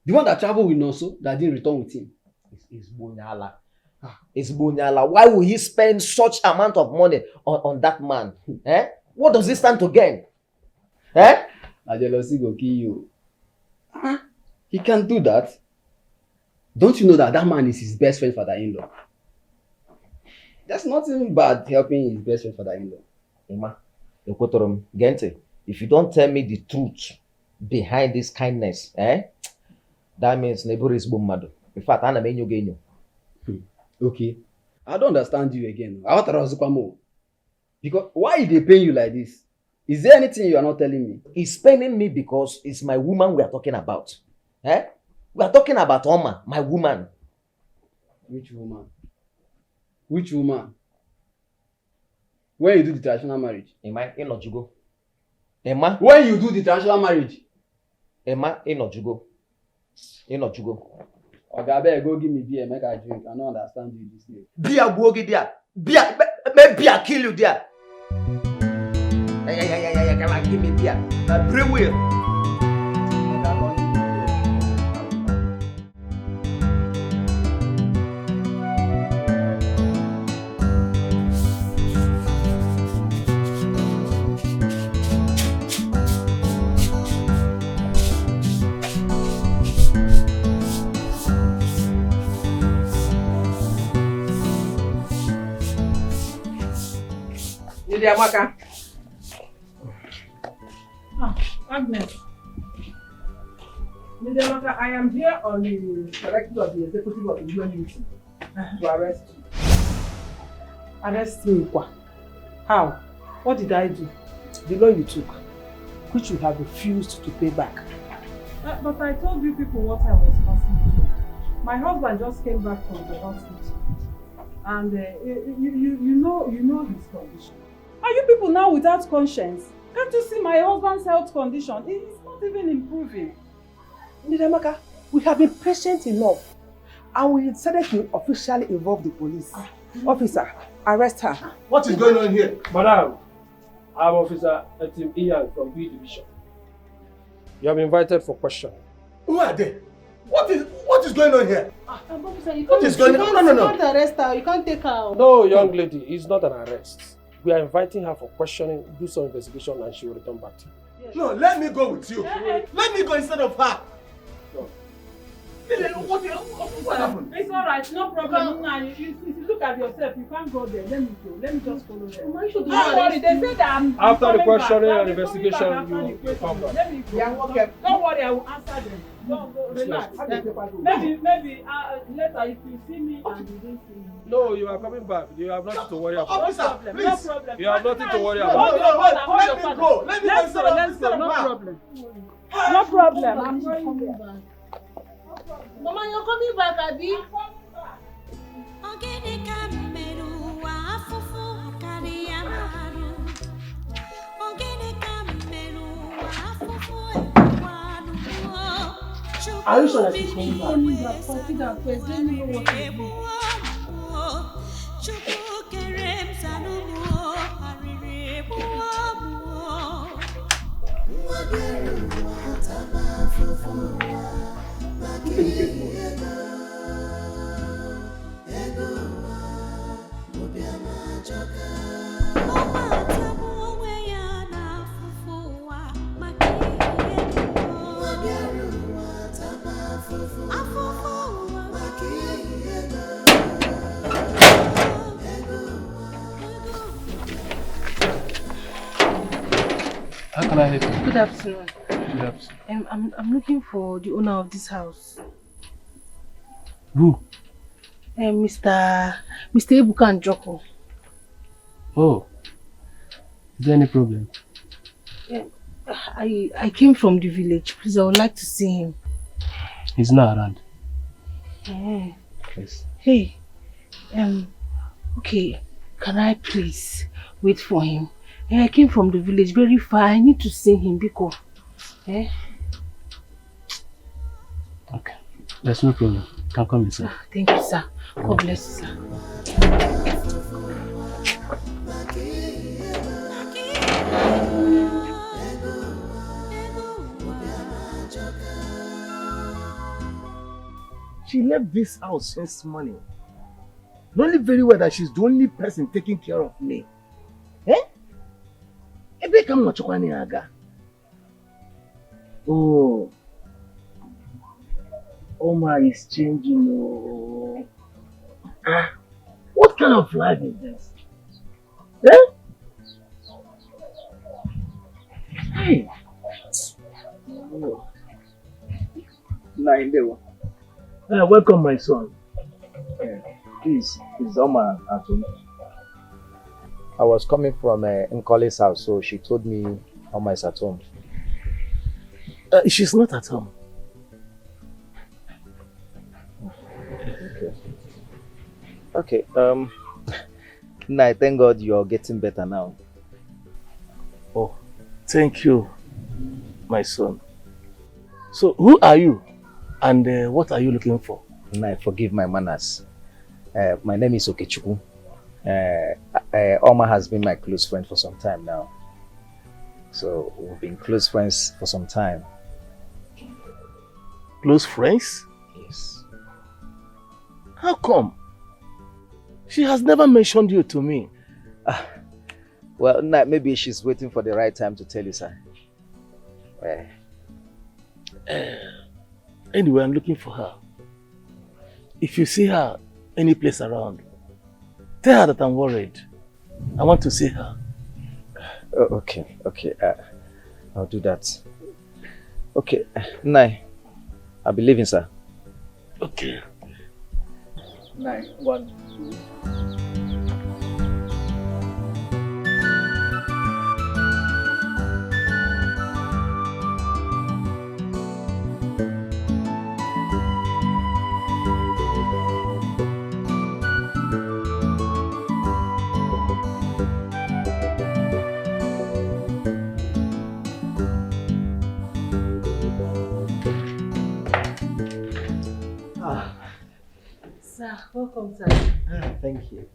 The one that traveled with Nonso that didn't return with him. It's Bunyala. It's Bunyala. Why will he spend such amount of money on that man? Eh? What does he stand to gain? Eh? A jealousy go kill you. He can't do that. Don't you know that that man is his best friend father-in-law? There's nothing bad helping his best friend father-in-law. Ima, Ekotorom, Gente, if you don't tell me the truth behind this kindness, that means neighbor is Bumado. In fact, I'm a Okay. I don't understand you again. I want to ask you more. Because why they paying you like this? Is there anything you are not telling me? He's paying me because it's my woman we are talking about. We are talking about Oma, my woman. Which woman? Which woman? When you do the traditional marriage? Emma, Inojugo. Emma? When you do the traditional marriage? Emma, Inojugo. Okay, I better go give me beer, make I drink. I don't understand you this day. Beer, Bogi there. Beer, maybe I kill you there. Yeah, come on, give me beer. Bring will. Amaka. Agnes. Amaka, I am here on the directive of the executive of the UNUC to arrest you. Arrest me, quoi? How? What did I do? The loan you took, which you have refused to pay back. But I told you people what I was passing through. My husband just came back from the hospital, and you know his condition. Are you people now without conscience? Can't you see my husband's health condition? It's not even improving. Amaka, we have been patient enough, and we decided to officially involve the police. Officer, arrest her. What is going on here? Madam, I'm Officer Etim Ian from B Division. You have been invited for questioning. Who are they? What is going on here? Officer, you What is going on? No. You can't arrest her. You can't take her. No, young lady, it's not an arrest. We are inviting her for questioning, do some investigation, and she will return back to you. Yes. No, let me go with you. Let me go instead of her. No. What happened? It's all right, no problem. No. If you look at yourself, you can't go there. Let me go. Let me just follow them. Don't worry, they said that I'm after the questioning back. and investigation, you come back. Let me go. Yeah, okay. Don't worry, I will answer them. Don't relax. Maybe later if you see me and you don't see me. No, you are coming back. You have nothing to worry about. Officer, please. No problem. You have nothing to worry No, about. let me go. Let's go. No problem. No problem. I'm going back. Mama, you're coming back, Abi. Are you sure that she's coming back? Let me know what to do. How can I help you? Good afternoon. Good afternoon. I'm looking for the owner of this house. Who? Mr. Ebuka Njoko. Oh. Is there any problem? I came from the village. Please, I would like to see him. He's not around. Please. Hey. Okay. Can I please wait for him? I came from the village very far. I need to see him because. Okay. There's no problem. You can come inside. Thank you, sir. God bless you, sir. She left this house since morning. Knowing very well that she's the only person taking care of me. Ebe kam no chokwani aga. Oh. Oma is changing. Oh. What kind of life is this? Hey. Oh. Welcome, my son. Please, is Oma at home? I was coming from Nkole's house, so she told me Oma is at home. She's not at home. Okay. Nah, thank God you're getting better now. Oh, thank you, my son. So, who are you? And what are you looking for? Nah, forgive my manners. My name is Okechukwu. Oma has been my close friend for some time now. So, we've been close friends for some time. Close friends? Yes. How come? She has never mentioned you to me. Well, nah, maybe she's waiting for the right time to tell you, sir. Anyway, I'm looking for her. If you see her any place around, tell her that I'm worried. I want to see her. Oh, okay. I'll do that. Okay, Nai, I'll be leaving, sir. Okay. 9, 1, 2. Sir, welcome, sir. Thank you.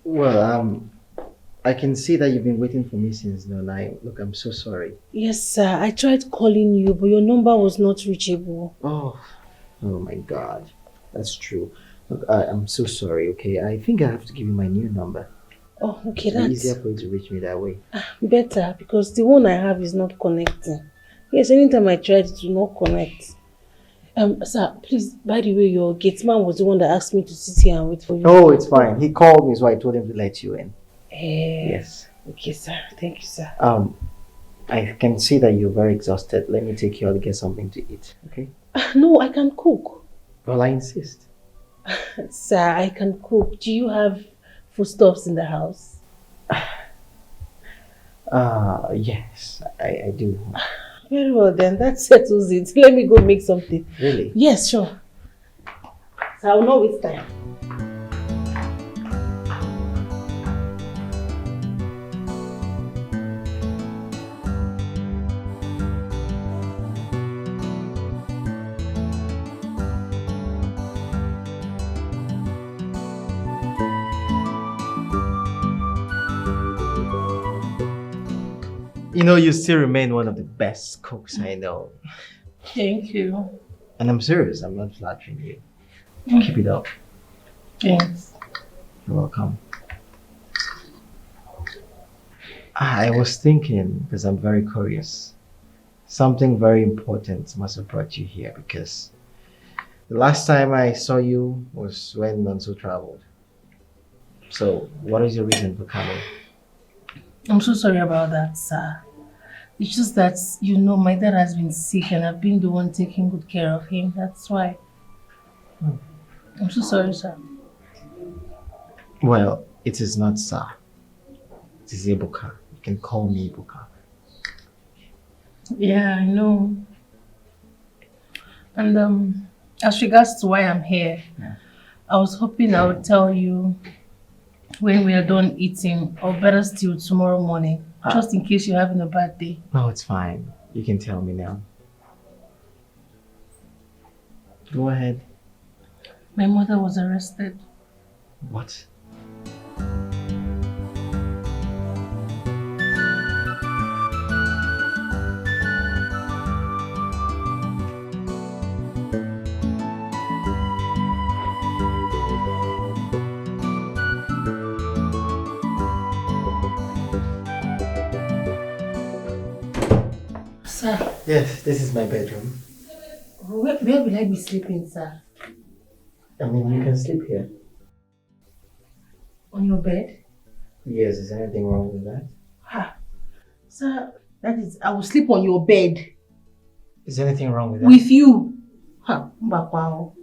Well, I can see that you've been waiting for me since now. Look, I'm so sorry. Yes, sir. I tried calling you, but your number was not reachable. Oh my God. That's true. Look, I'm so sorry, okay? I think I have to give you my new number. Oh, okay, It's that's easier for you to reach me that way. better because the one I have is not connecting. Yes, anytime I tried it will not connect. Sir, please, by the way, your gate man was the one that asked me to sit here and wait for you. Oh, it's fine. He called me, so I told him to let you in. Yes. Okay, sir. Thank you, sir. I can see that you're very exhausted. Let me take you out to get something to eat, okay? No, I can cook. Well, I insist. Sir, I can cook. Do you have foodstuffs in the house? Yes, I do. Very well then, that settles it. Let me go make something. Really? Yes, sure. So I will not waste time. You know, you still remain one of the best cooks I know. Thank you. And I'm serious, I'm not flattering you. Keep it up. Thanks. You're welcome. I was thinking, because I'm very curious, something very important must have brought you here because the last time I saw you was when Nonso traveled. So, what is your reason for coming? I'm so sorry about that, sir. It's just that, you know, my dad has been sick and I've been the one taking good care of him. That's why. I'm so sorry, sir. Well, it is not sir. It is Ibuka. You can call me Ibuka. Yeah, I know. And as regards to why I'm here, I was hoping I would tell you when we are done eating, or better still tomorrow morning, just in case you're having a bad day. No, it's fine. You can tell me now. Go ahead. My mother was arrested. What? Sir. Yes, this is my bedroom. Where will I be sleeping, sir? I mean, you can sleep here. On your bed? Yes, is anything wrong with that? Sir, that is, I will sleep on your bed. Is anything wrong with that? With you. Wow.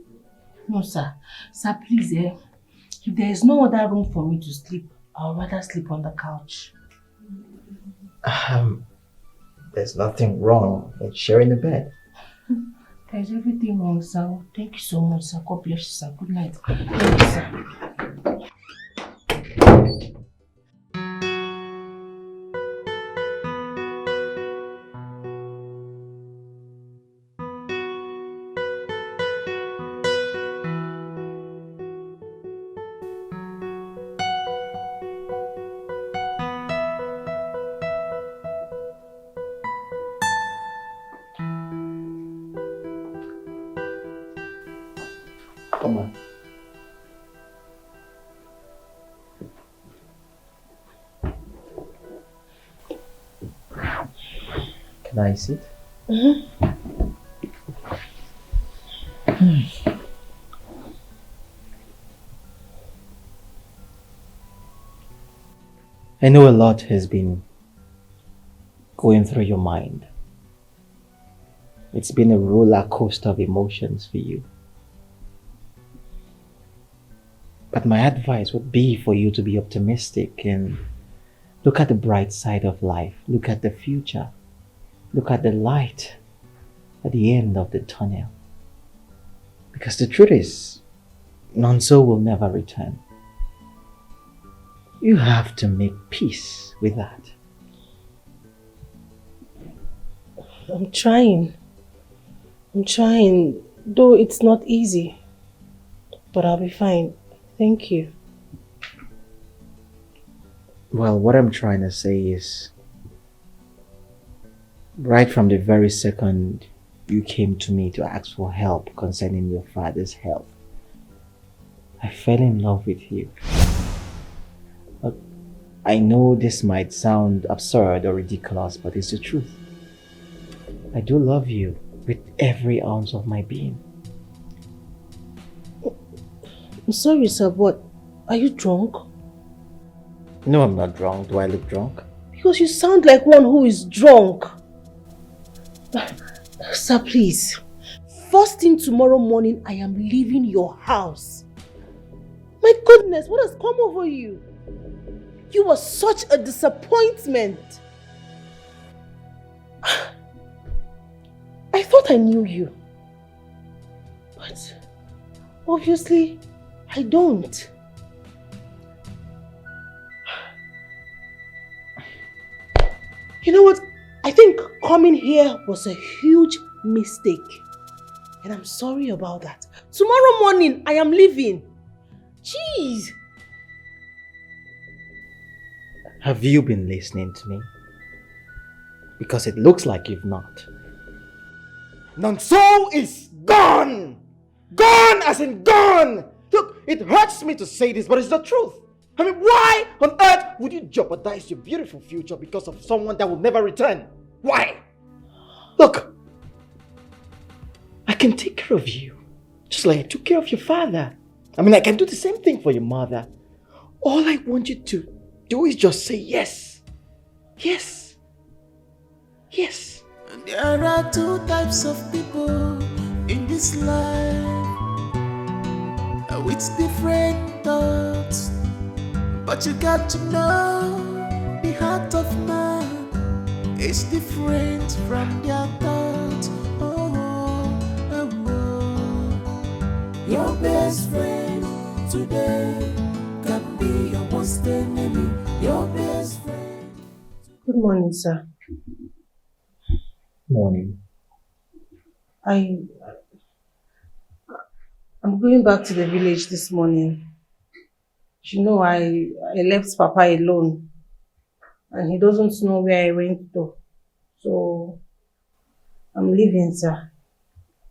No, sir. Sir, please, if there is no other room for me to sleep, I'll rather sleep on the couch. There's nothing wrong in sharing the bed. There's everything wrong, sir. Thank you so much, sir. God bless you, sir. Good night. Thank you, sir. Come on. Can I sit? I know a lot has been going through your mind. It's been a roller coaster of emotions for you. But my advice would be for you to be optimistic and look at the bright side of life. Look at the future. Look at the light at the end of the tunnel. Because the truth is, Nonso will never return. You have to make peace with that. I'm trying, though it's not easy. But I'll be fine. Thank you. Well, what I'm trying to say is, right from the very second you came to me to ask for help concerning your father's health, I fell in love with you. But I know this might sound absurd or ridiculous, but it's the truth. I do love you with every ounce of my being. I'm sorry, sir, but are you drunk? No, I'm not drunk. Do I look drunk? Because you sound like one who is drunk. Sir, please. First thing tomorrow morning, I am leaving your house. My goodness, what has come over you? You were such a disappointment. I thought I knew you. But obviously, I don't. You know what? I think coming here was a huge mistake. And I'm sorry about that. Tomorrow morning, I am leaving. Jeez. Have you been listening to me? Because it looks like you've not. Nonso is gone! Gone as in gone! Look, it hurts me to say this, but it's the truth. I mean, why on earth would you jeopardize your beautiful future because of someone that will never return? Why? Look, I can take care of you, just like I took care of your father. I mean, I can do the same thing for your mother. All I want you to do is just say yes. Yes. Yes. There are two types of people in this life with different thoughts, but you got to know the heart of man is different from their thoughts. Your best friend today can be your worst enemy. Your best friend. Good morning, sir. Morning. I'm going back to the village this morning. You know, I left Papa alone and he doesn't know where I went to. So I'm leaving, sir.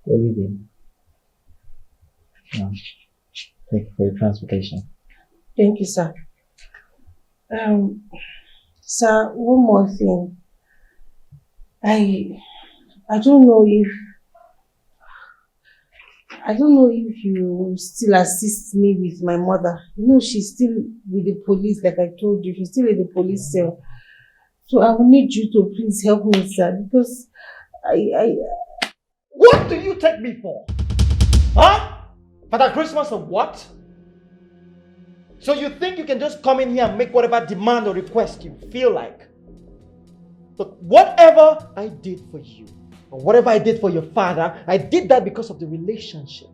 You're leaving? No. Thank you for your transportation. Thank you, sir. Sir, one more thing. I don't know if you still assist me with my mother. You know, she's still with the police, like I told you. She's still in the police cell. So I will need you to please help me, sir, because What do you take me for? Huh? Father Christmas or what? So you think you can just come in here and make whatever demand or request you feel like? But whatever I did for you, or whatever I did for your father, I did that because of the relationship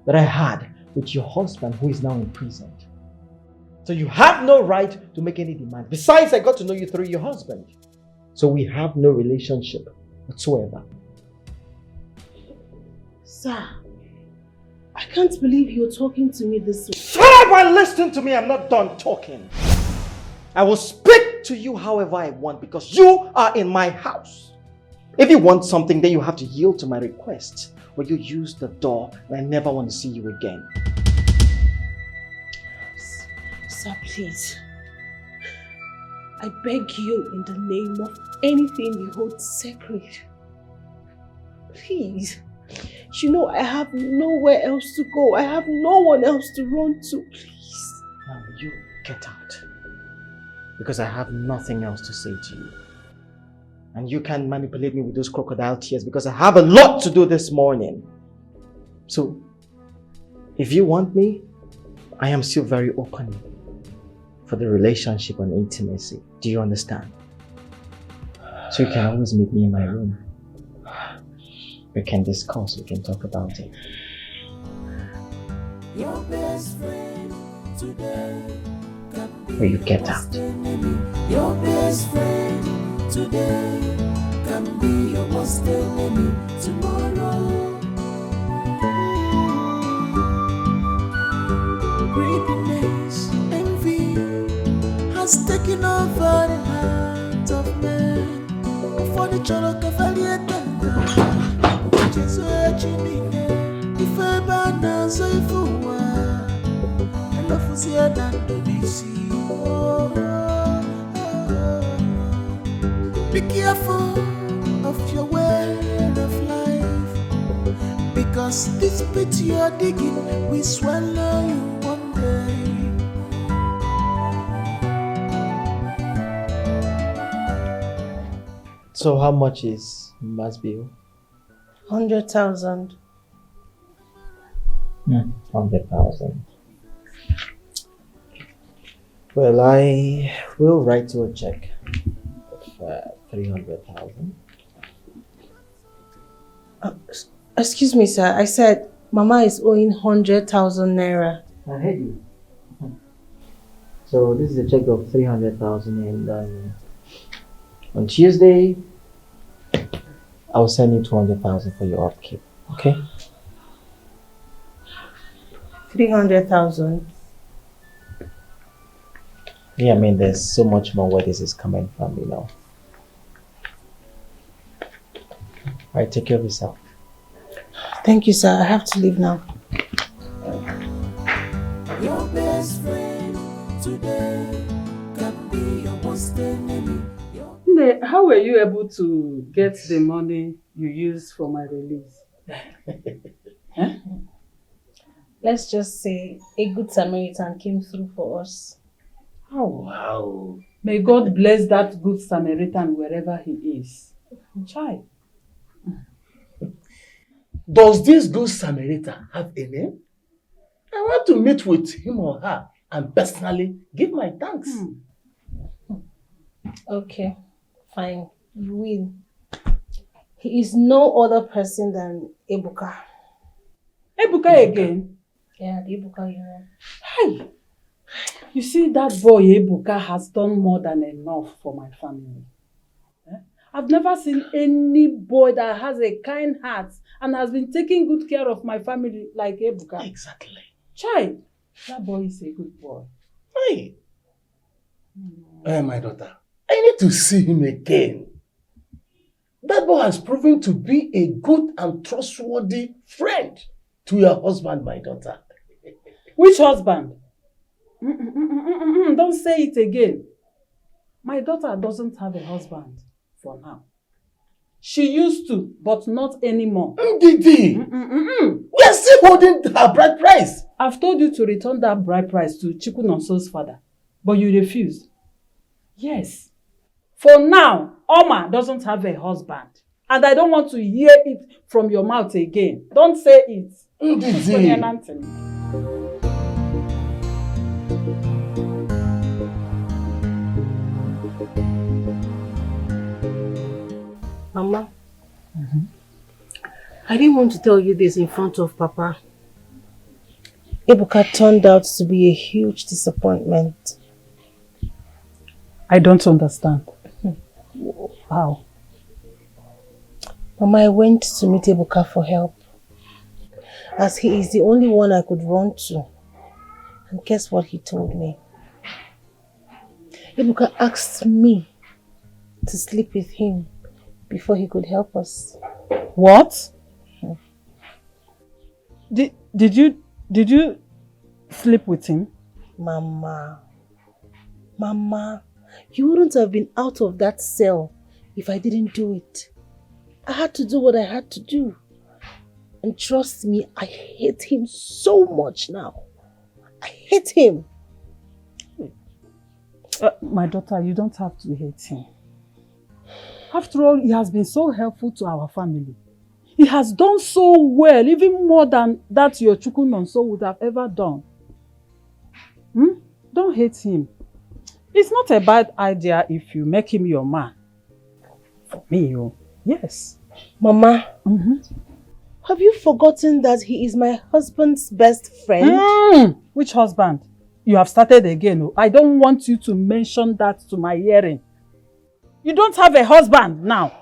that I had with your husband who is now imprisoned. So you have no right to make any demand. Besides, I got to know you through your husband. So we have no relationship whatsoever. Sir, I can't believe you're talking to me this way. Shut up and listen to me. I'm not done talking. I will speak to you however I want because you are in my house. If you want something, then you have to yield to my request or you use the door and I never want to see you again. Sir, please. I beg you in the name of anything you hold sacred. Please. You know I have nowhere else to go. I have no one else to run to. Please. Now you get out. Because I have nothing else to say to you. And you can't manipulate me with those crocodile tears because I have a lot to do this morning. So, if you want me, I am still very open for the relationship and intimacy. Do you understand? So you can always meet me in my room. We can discuss, we can talk about it. Your best friend today can be Or you get out. your best friend today can be your worst enemy tomorrow. Greediness, envy has taken over the heart of man. Before the cholo kafalieta, Jesus chinike, ife bana so ifuwa, and the fusia dan do bisi. Be careful of your way of life, because this pit you're digging will swallow you one day. So how much is Mass bill? 100,000. 100,000. Well, I will write you a check of 300,000. Excuse me, sir. I said Mama is owing 100,000 naira. I heard you. So this is a check of 300,000 and on Tuesday, I will send you 200,000 for your upkeep. Okay? 300,000. Yeah, I mean, there's so much more where this is coming from, you know. Alright, take care of yourself. Thank you, sir. I have to leave now. Your best friend today can be your worst enemy. How were you able to get the money you used for my release? Let's just say a good Samaritan came through for us. Oh, wow. May God bless that good Samaritan wherever he is. Chai. Does this good Samaritan have a name? I want to meet with him or her and personally give my thanks. Okay, fine. You will. He is no other person than Ebuka. Ebuka again? Yeah, Ebuka, you know. Hi. You see, that boy Ebuka has done more than enough for my family. I've never seen any boy that has a kind heart and has been taking good care of my family like Ebuka. Exactly. Chai, that boy is a good boy. Hey. My daughter, I need to see him again. That boy has proven to be a good and trustworthy friend to your husband, my daughter. Which husband? Don't say it again. My daughter doesn't have a husband for now. She used to, but not anymore. Didi, we are still holding her bride price. I've told you to return that bride price to Chikunonso's father, but you refused. Yes. For now, Oma doesn't have a husband. And I don't want to hear it from your mouth again. Don't say it. Didi. Mama, I didn't want to tell you this in front of Papa. Ebuka turned out to be a huge disappointment. I don't understand. How? Mama, I went to meet Ebuka for help, as he is the only one I could run to. And guess what he told me? Ebuka asked me to sleep with him before he could help us. What? Did you sleep with him? Mama, you wouldn't have been out of that cell if I didn't do it. I had to do what I had to do. And trust me, I hate him so much now. I hate him. My daughter, you don't have to hate him. After all, he has been so helpful to our family. He has done so well, even more than that your Chukunonso would have ever done. Don't hate him. It's not a bad idea if you make him your man. For me, yes. Mama, have you forgotten that he is my husband's best friend? Which husband? You have started again. I don't want you to mention that to my hearing. You don't have a husband now.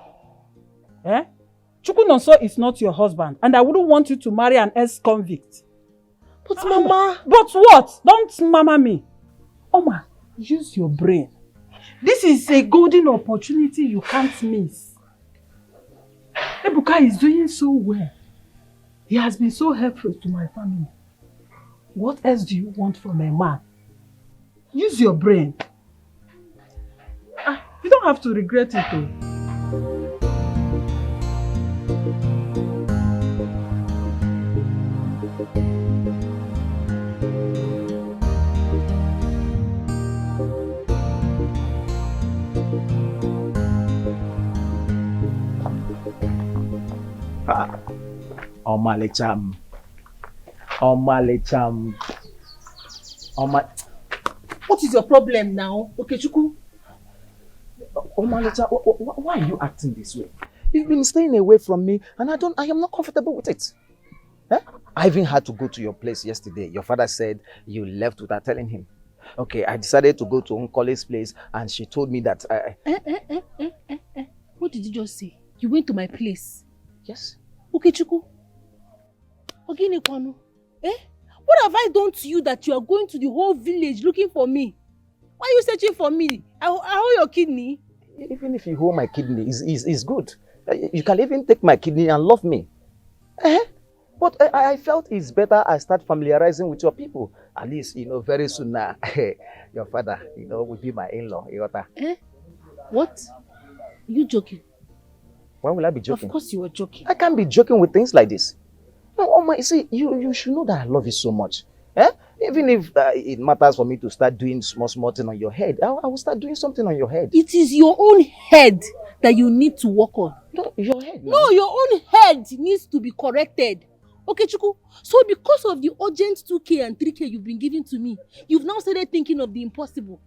Chukunonso is not your husband, and I wouldn't want you to marry an ex-convict. But Mama... But what? Don't mama me. Oma, use your brain. This is a golden opportunity you can't miss. Ebuka is doing so well. He has been so helpful to my family. What else do you want from a man? Use your brain. You don't have to regret it though. Omalecham. What is your problem now, Okechukwu? Omalecha, why are you acting this way? You've been staying away from me and I am not comfortable with it. I even had to go to your place yesterday. Your father said you left without telling him. Okay, I decided to go to Nkole's place and she told me that What did you just say? You went to my place? Yes. Okechukwu. Oginekwanu. What have I done to you that you are going to the whole village looking for me? Why are you searching for me? I hold your kidney. Even if you hold my kidney, it's good. You can even take my kidney and love me. But I felt it's better I start familiarizing with your people. At least, very soon now, your father, will be my in-law. What? Are you joking? Why will I be joking? Of course you were joking. I can't be joking with things like this. No, Oma, see, you should know that I love you so much. Even if it matters for me to start doing small thing on your head, I will start doing something on your head. It is your own head that you need to work on. No, your head. No, your own head needs to be corrected. Okay, Chuku. So because of the urgent 2K and 3K you've been giving to me, you've now started thinking of the impossible.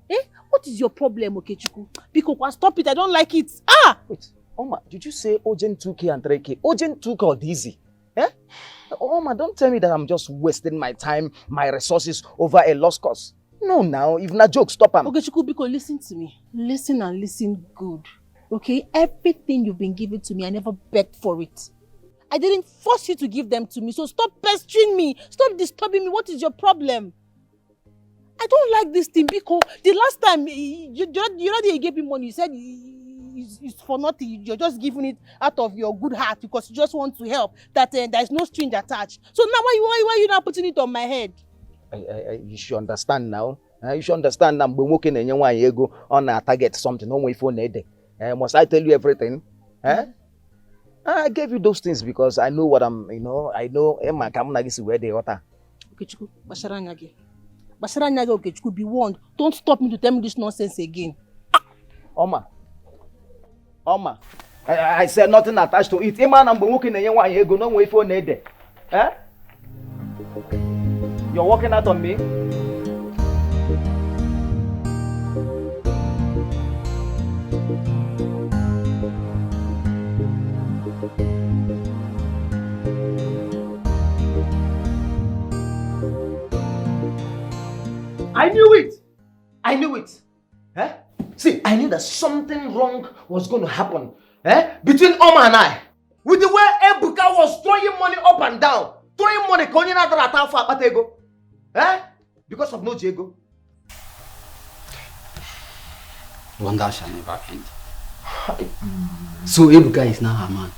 Eh? What is your problem, okay, Chuku? Because stop it, I don't like it. Ah! Wait, Oma, did you say urgent 2K and 3K? Urgent 2K or easy? Eh? Oma, don't tell me that I'm just wasting my time, my resources over a lost cause. No, now, if not joke, stop him. Okay, Chuku, Biko, listen to me. Listen and listen good. Okay? Everything you've been giving to me, I never begged for it. I didn't force you to give them to me, so stop pestering me. Stop disturbing me. What is your problem? I don't like this thing because the last time you know you gave me money, you said it's for nothing. You're just giving it out of your good heart because you just want to help. That there's no string attached. So now why are you not putting it on my head? You should understand now. You should understand now. When working in your ego on a target something, no way for need. Must I tell you everything? I gave you those things because I know what I'm. I know. Emma, come na where they are. Okay, Chuku, Basharanyage. Basharanyage, okay, Chuku, be warned. Don't stop me to tell me this nonsense again. Oma, I said nothing attached to it. Emma, I'm working in your ego. No way for need. You're walking out on me. I knew it. See, I knew that something wrong was going to happen between Oma and I. With the way Ebuka was throwing money up and down. Throwing money, because of no Diego. Wonder shall never end. So Ebuka is now her man.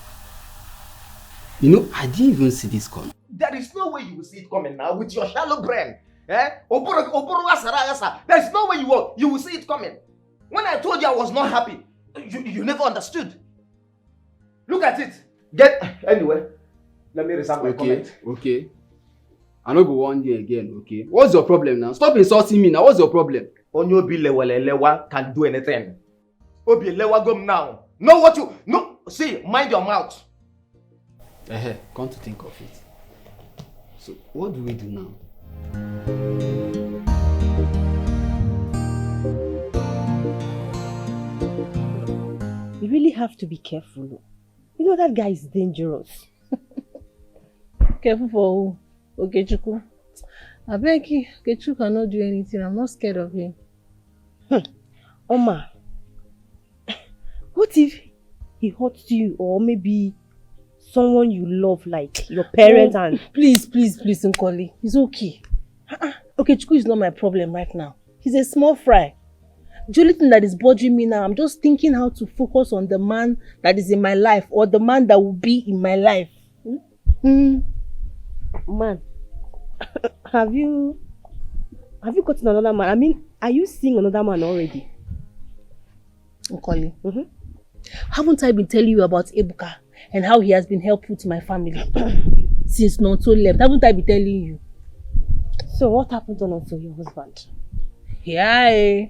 I didn't even see this coming. There is no way you will see it coming now with your shallow brain. There is no way you will see it coming. When I told you I was not happy, you never understood. Look at it. Anyway, let me reserve my comment. Okay. I no go one day again, okay? What's your problem now? Stop insulting me now. What's your problem? Onyobi lewa can do anything. Obi lewa go now. Know what you... No, see, mind your mouth. Come to think of it. So, what do we do now? You really have to be careful. You know that guy is dangerous. Careful for who? Okechukwu. I beg you, Okechukwu cannot do anything. I'm not scared of him. Oma, what if he hurts you or maybe someone you love like your parents and... Please, Nkoli. It's okay. Okechukwu is not my problem right now. He's a small fry. The only thing that is bothering me now, I'm just thinking how to focus on the man that is in my life or the man that will be in my life. Man, have you gotten another man? I mean, are you seeing another man already? Nkoli, haven't I been telling you about Ebuka and how he has been helpful to my family since Nonso left? Haven't I been telling you? So what happened to Nonso, your husband? Yeah.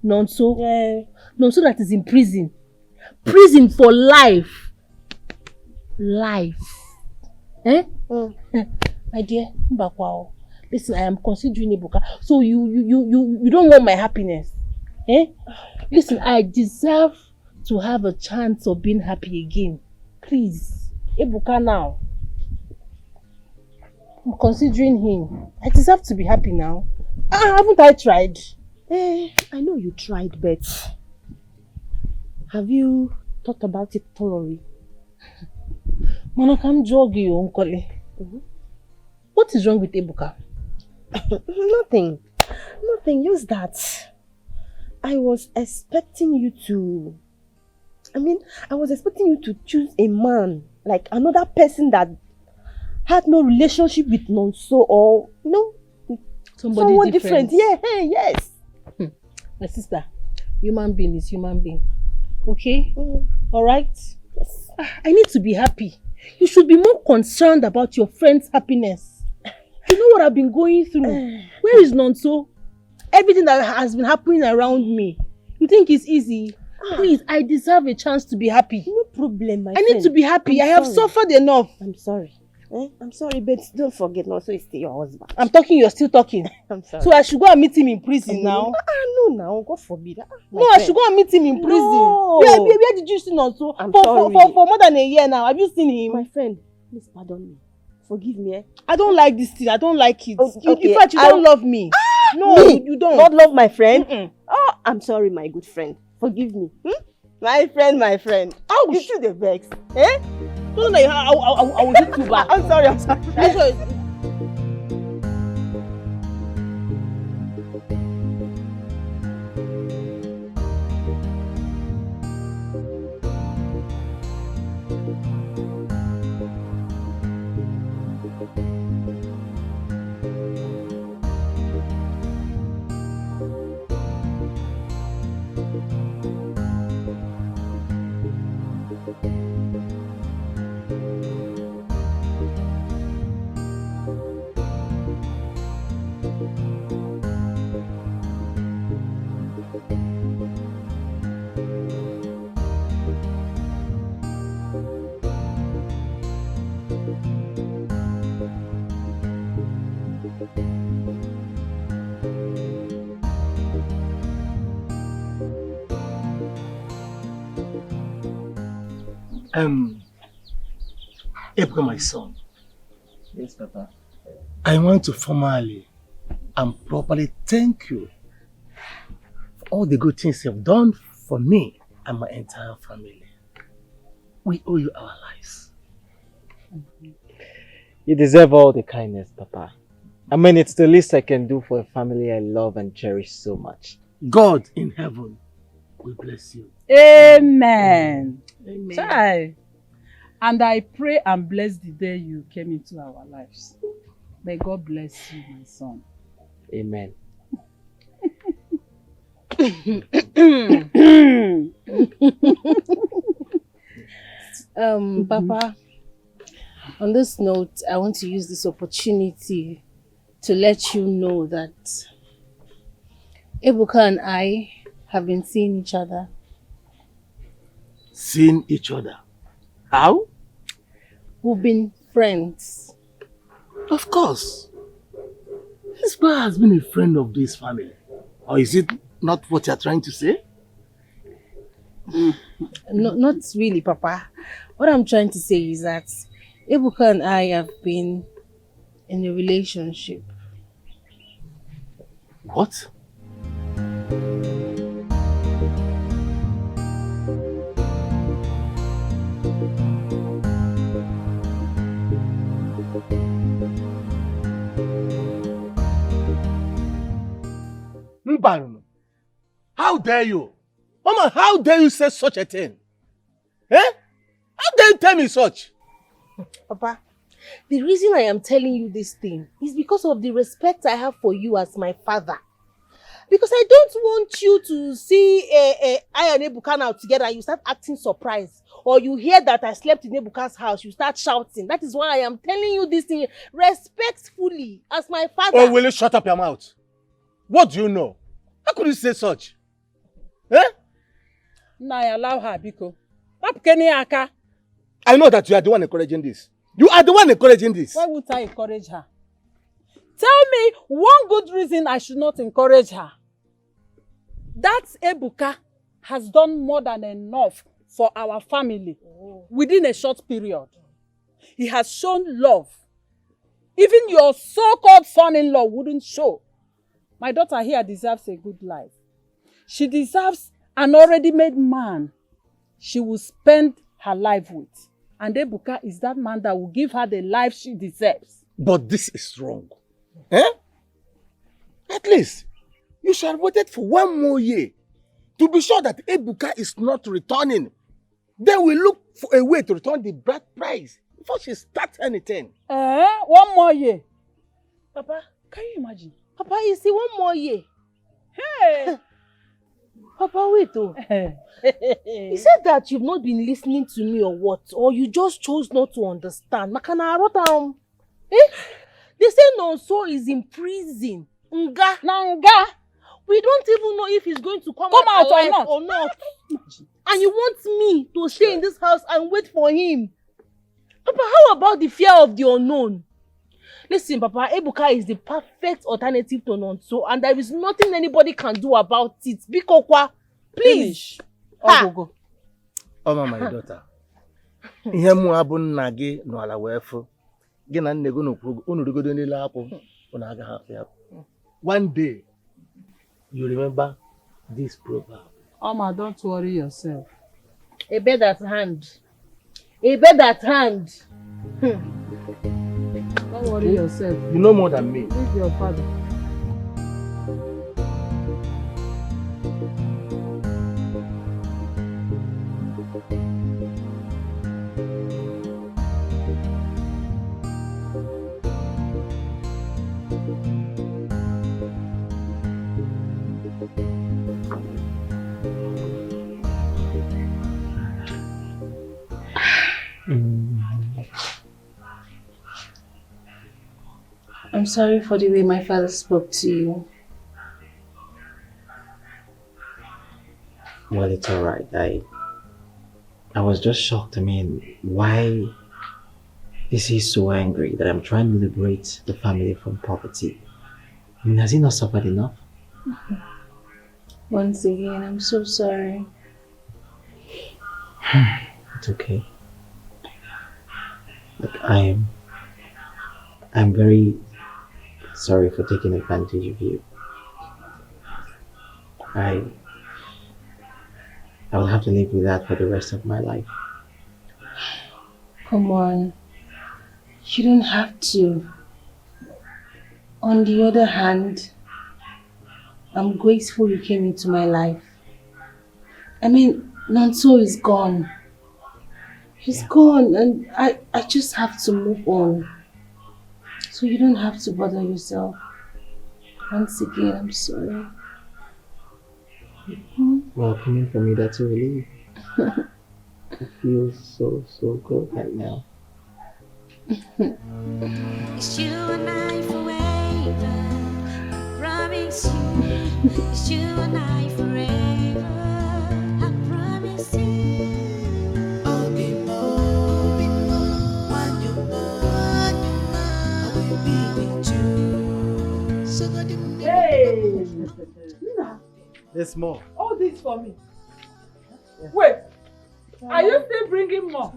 Nonso. Nonso that is in prison. Prison for life. My dear, listen, I am considering Ebuka. So you don't want my happiness. Listen, I deserve to have a chance of being happy again. Please, Ebuka now. I'm considering him. I deserve to be happy now. Haven't I tried? I know you tried, but have you thought about it thoroughly? Monokam jogi, Uncle. What is wrong with Ebuka? Nothing, just that I was expecting you to choose a man, like another person that had no relationship with Nonso or, someone different. Yeah, yes. My sister, human being is human being. Okay? All right? Yes. I need to be happy. You should be more concerned about your friend's happiness. You know what I've been going through. Where is Nonso? Everything that has been happening around me. You think it's easy? Please, I deserve a chance to be happy. No problem, my I friend. need to be happy. I'm I have sorry. suffered enough. I'm sorry. I'm sorry, but don't forget, no, so it's still your husband. I'm talking, you're still talking. I'm sorry. So I should go and meet him in prison now? No, now, God forbid. No, I should go and meet him in prison. No. Where did you see him also? I'm for sorry. For more than a year now. Have you seen him? My friend, please pardon me. Forgive me, eh? I don't like this thing. I don't like it. Okay, In fact, you don't love me. No, me? you don't. Not love my friend? Oh, I'm sorry, my good friend. Forgive me. My friend. Ouch. You should the vex. Eh? No, I will hit you back. I'm sorry. April, my son. Yes, Papa. I want to formally and properly thank you for all the good things you've done for me and my entire family. We owe you our lives. You deserve all the kindness, Papa. I mean, it's the least I can do for a family I love and cherish so much. God in heaven will bless you. Amen. Amen. Child. And I pray and bless the day you came into our lives. May God bless you, my son. Amen. Papa, on this note, I want to use this opportunity to let you know that Ebuka and I have been seeing each other. Seeing each other? How? We've been friends. Of course. This boy has been a friend of this family. Or is it not what you're trying to say? No, not really, Papa. What I'm trying to say is that Ebuka and I have been in a relationship. What? How dare you? Mama, how dare you say such a thing? Eh? How dare you tell me such? Papa, the reason I am telling you this thing is because of the respect I have for you as my father. Because I don't want you to see I and Ebuka now together and you start acting surprised. Or you hear that I slept in Ebuka's house, you start shouting. That is why I am telling you this thing respectfully as my father. Oh, will you shut up your mouth? What do you know? How could you say such? Eh? Now allow her, Biko. I know that you are the one encouraging this. You are the one encouraging this. Why would I encourage her? Tell me one good reason I should not encourage her. That Ebuka has done more than enough for our family within a short period. He has shown love. Even your so-called son-in-law wouldn't show. My daughter here deserves a good life. She deserves an already made man she will spend her life with. And Ebuka is that man that will give her the life she deserves. But this is wrong. Eh? At least, you should have waited for 1 more year to be sure that Ebuka is not returning. Then we look for a way to return the bride price before she starts anything. 1 more year? Papa, can you imagine? Papa, you see 1 more year. Hey! Papa, wait oh. You said that you've not been listening to me or what? Or you just chose not to understand. Makana Arotam. Eh? They say Nonso is in prison. Nga. Nanga. We don't even know if he's going to come out or alive not. or not. And you want me to stay in this house and wait for him? Papa, how about the fear of the unknown? Listen, Papa, Ebuka is the perfect alternative to Nonso, and there is nothing anybody can do about it. Bikokwa, please. Oh, Mama, my daughter. Ihe mu abụ nna gị n'ala wee fụ. Gị na nne gị unu rigodo n'ile akwụ, unu aga hapụ ya. One day, you remember this proverb. Oma, don't worry yourself. A bed at hand. A bed at hand. Don't worry yourself. You know more than me. Leave your father. I'm sorry for the way my father spoke to you. Well, it's alright. I was just shocked. I mean, why is he so angry that I'm trying to liberate the family from poverty? I mean, has he not suffered enough? Once again, I'm so sorry. It's okay. Look, I'm very sorry for taking advantage of you. I will have to live with that for the rest of my life. Come on. You don't have to. On the other hand, I'm grateful you came into my life. I mean, Nonso is gone. He's gone, and I just have to move on. So you don't have to bother yourself. Once again, I'm sorry. Well, coming from me, that's a relief. It feels so good right now. It's you and I forever. I promise you. It's you and I forever. I promise you. I'll be more when you're gone. I will be with you. So that Hey! There's more. All this for me. Wait. Are you still bringing more?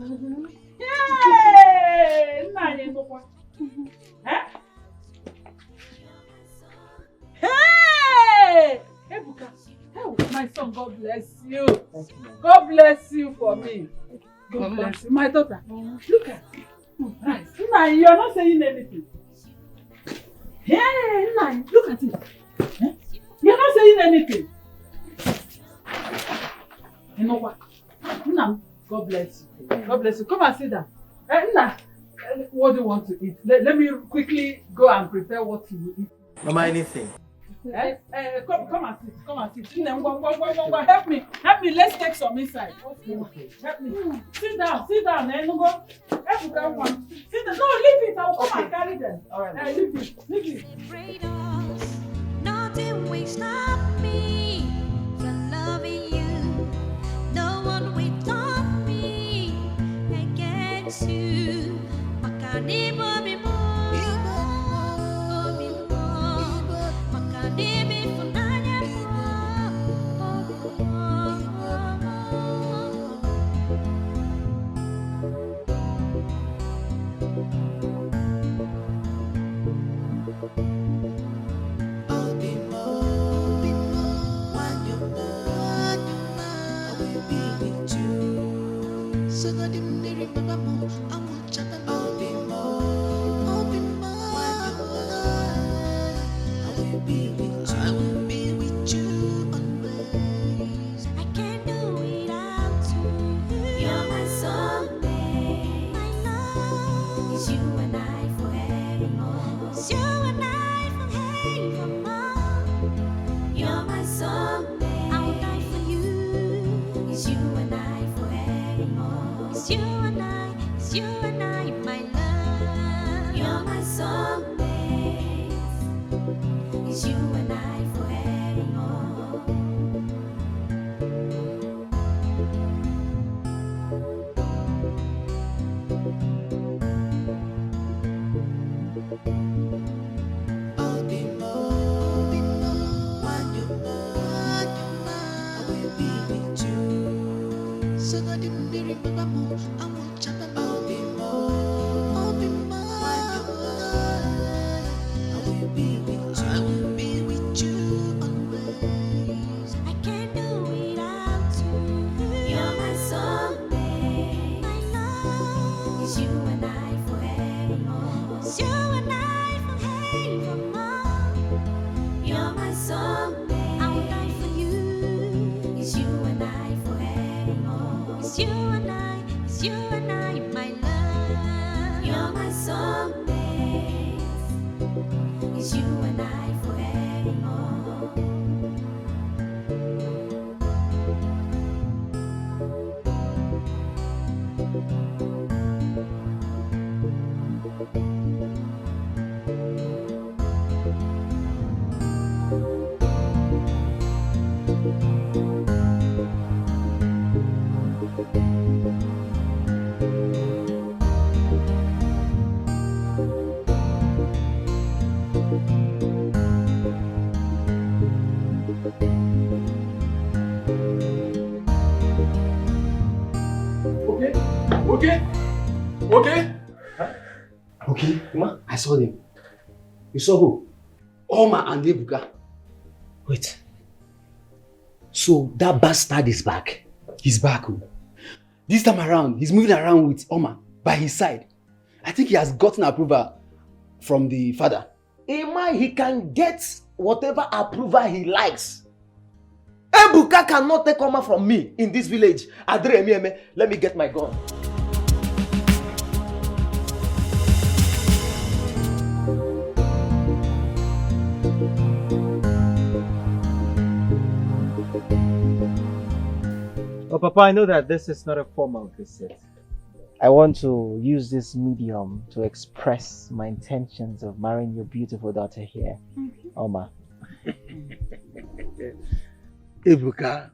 Yay! Hey! Ebuka. Hey, my son, God bless you. God bless you for me. God bless you. My daughter, look at you. Right. Nah, you're not saying anything. Hey, nah, look at it. You're not saying anything. You know what? Nah, God bless you. God bless you. Come and sit down. Nah, what do you want to eat? Let me quickly go and prepare what you will eat. Mama, anything? Come and sit. Come and sit. Help me. Help me. Let's take some inside. Okay. Help me. Sit down. Sit down. Go. Sit down. No, leave it. I'll come and carry them. All right. Leave it. Leave it. nothing will stop me from loving you. No one will stop me against you. I can't even be more. You and I forevermore. So God didn't remember more. I won't chat about me more. I'll be more. I will be with you. I will be with you always. I can't do without you. You're my soulmate. My love is you and I forevermore. It's you and I forevermore. You're my soulmate. I will die for you. It's you and I forevermore. It's you and I. It's you and I, my love. You're my soulmate. It's you and I forevermore. Okay? Okay, Ma, I saw them. You saw who? Oma and Ebuka. Wait. So that bastard is back. He's back. Oh. This time around, he's moving around with Oma by his side. I think he has gotten approval from the father. Emma, he can get whatever approval he likes. Ebuka cannot take Oma from me in this village. Adre, let me get my gun. Oh, Papa, I know that this is not a formal visit. I want to use this medium to express my intentions of marrying your beautiful daughter here, Oma. Ebuka,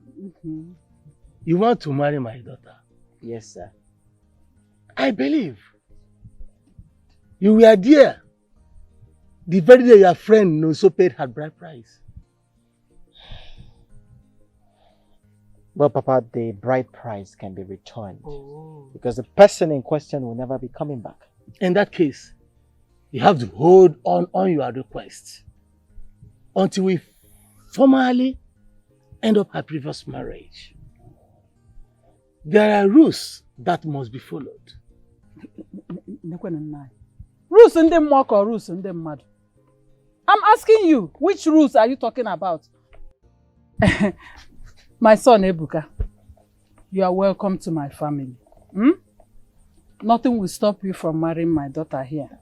you want to marry my daughter? Yes, sir. I believe. You were there the very day your friend Nonso paid her bride price. Well, Papa, the bride price can be returned because the person in question will never be coming back. In that case, you have to hold on your request until we formally end up our previous marriage. There are rules that must be followed. Rules in the mock or rules in the mud? I'm asking you, which rules are you talking about? My son Ebuka, you are welcome to my family. Nothing will stop you from marrying my daughter here.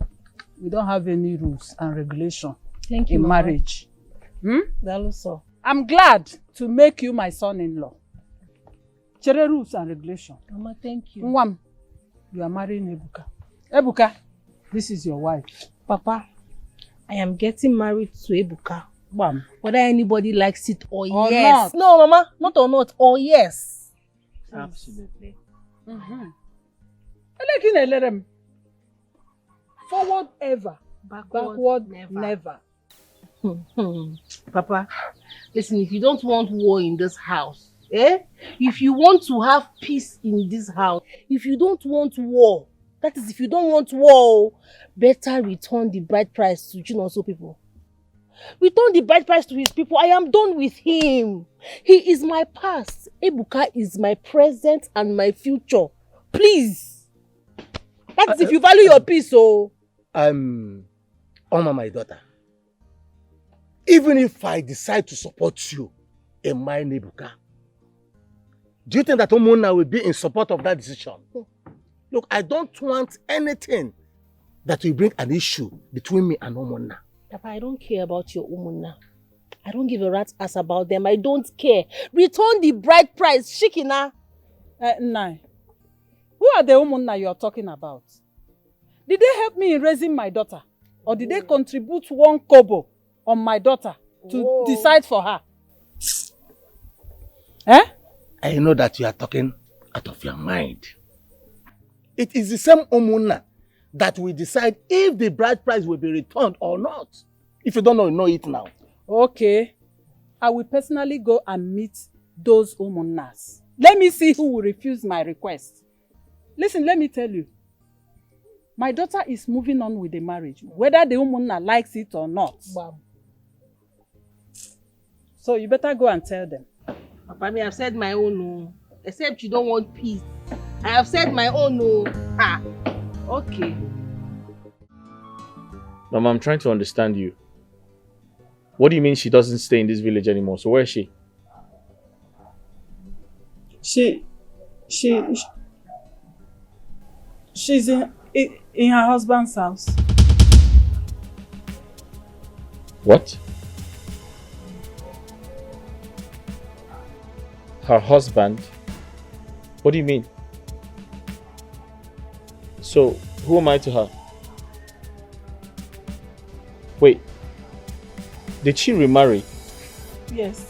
We don't have any rules and regulations in marriage. I'm glad to make you my son-in-law. Chere rules and regulations. Mama, thank you. Mwam, you are marrying Ebuka. Ebuka, this is your wife. Papa, I am getting married to Ebuka. Bam. Whether anybody likes it or not. yes. No, Mama, not or not, or yes. Absolutely. Forward ever, backward never. Papa, listen, if you don't want war in this house, if you want to have peace in this house, if you don't want war, that is, if you don't want war, better return the bride price to Chinonso people. Return the bride price to his people. I am done with him. He is my past. Ebuka is my present and my future. Please. That is if you value your peace, oh. Oma, my daughter. Even if I decide to support you in my Ebuka, do you think that Omona will be in support of that decision? Look, I don't want anything that will bring an issue between me and Omona. Papa, I don't care about your Omona. I don't give a rat's ass about them. I don't care. Return the bride price, Shikina. Nai, who are the Omona you are talking about? Did they help me in raising my daughter? Or did they contribute 1 kobo on my daughter to decide for her? I know that you are talking out of your mind. It is the same Omona that will decide if the bride price will be returned or not. If you don't know it now. Okay. I will personally go and meet those Omonas. Let me see who will refuse my request. Listen, let me tell you. My daughter is moving on with the marriage, whether the woman likes it or not. Wow. So you better go and tell them. Papa, me have said my own no. Except you don't want peace. I have said my own no. Ah, okay. Mama, I'm trying to understand you. What do you mean she doesn't stay in this village anymore? So where is she? She's in her husband's house. What? Her husband? What do you mean? So, who am I to her? Wait, did she remarry? Yes.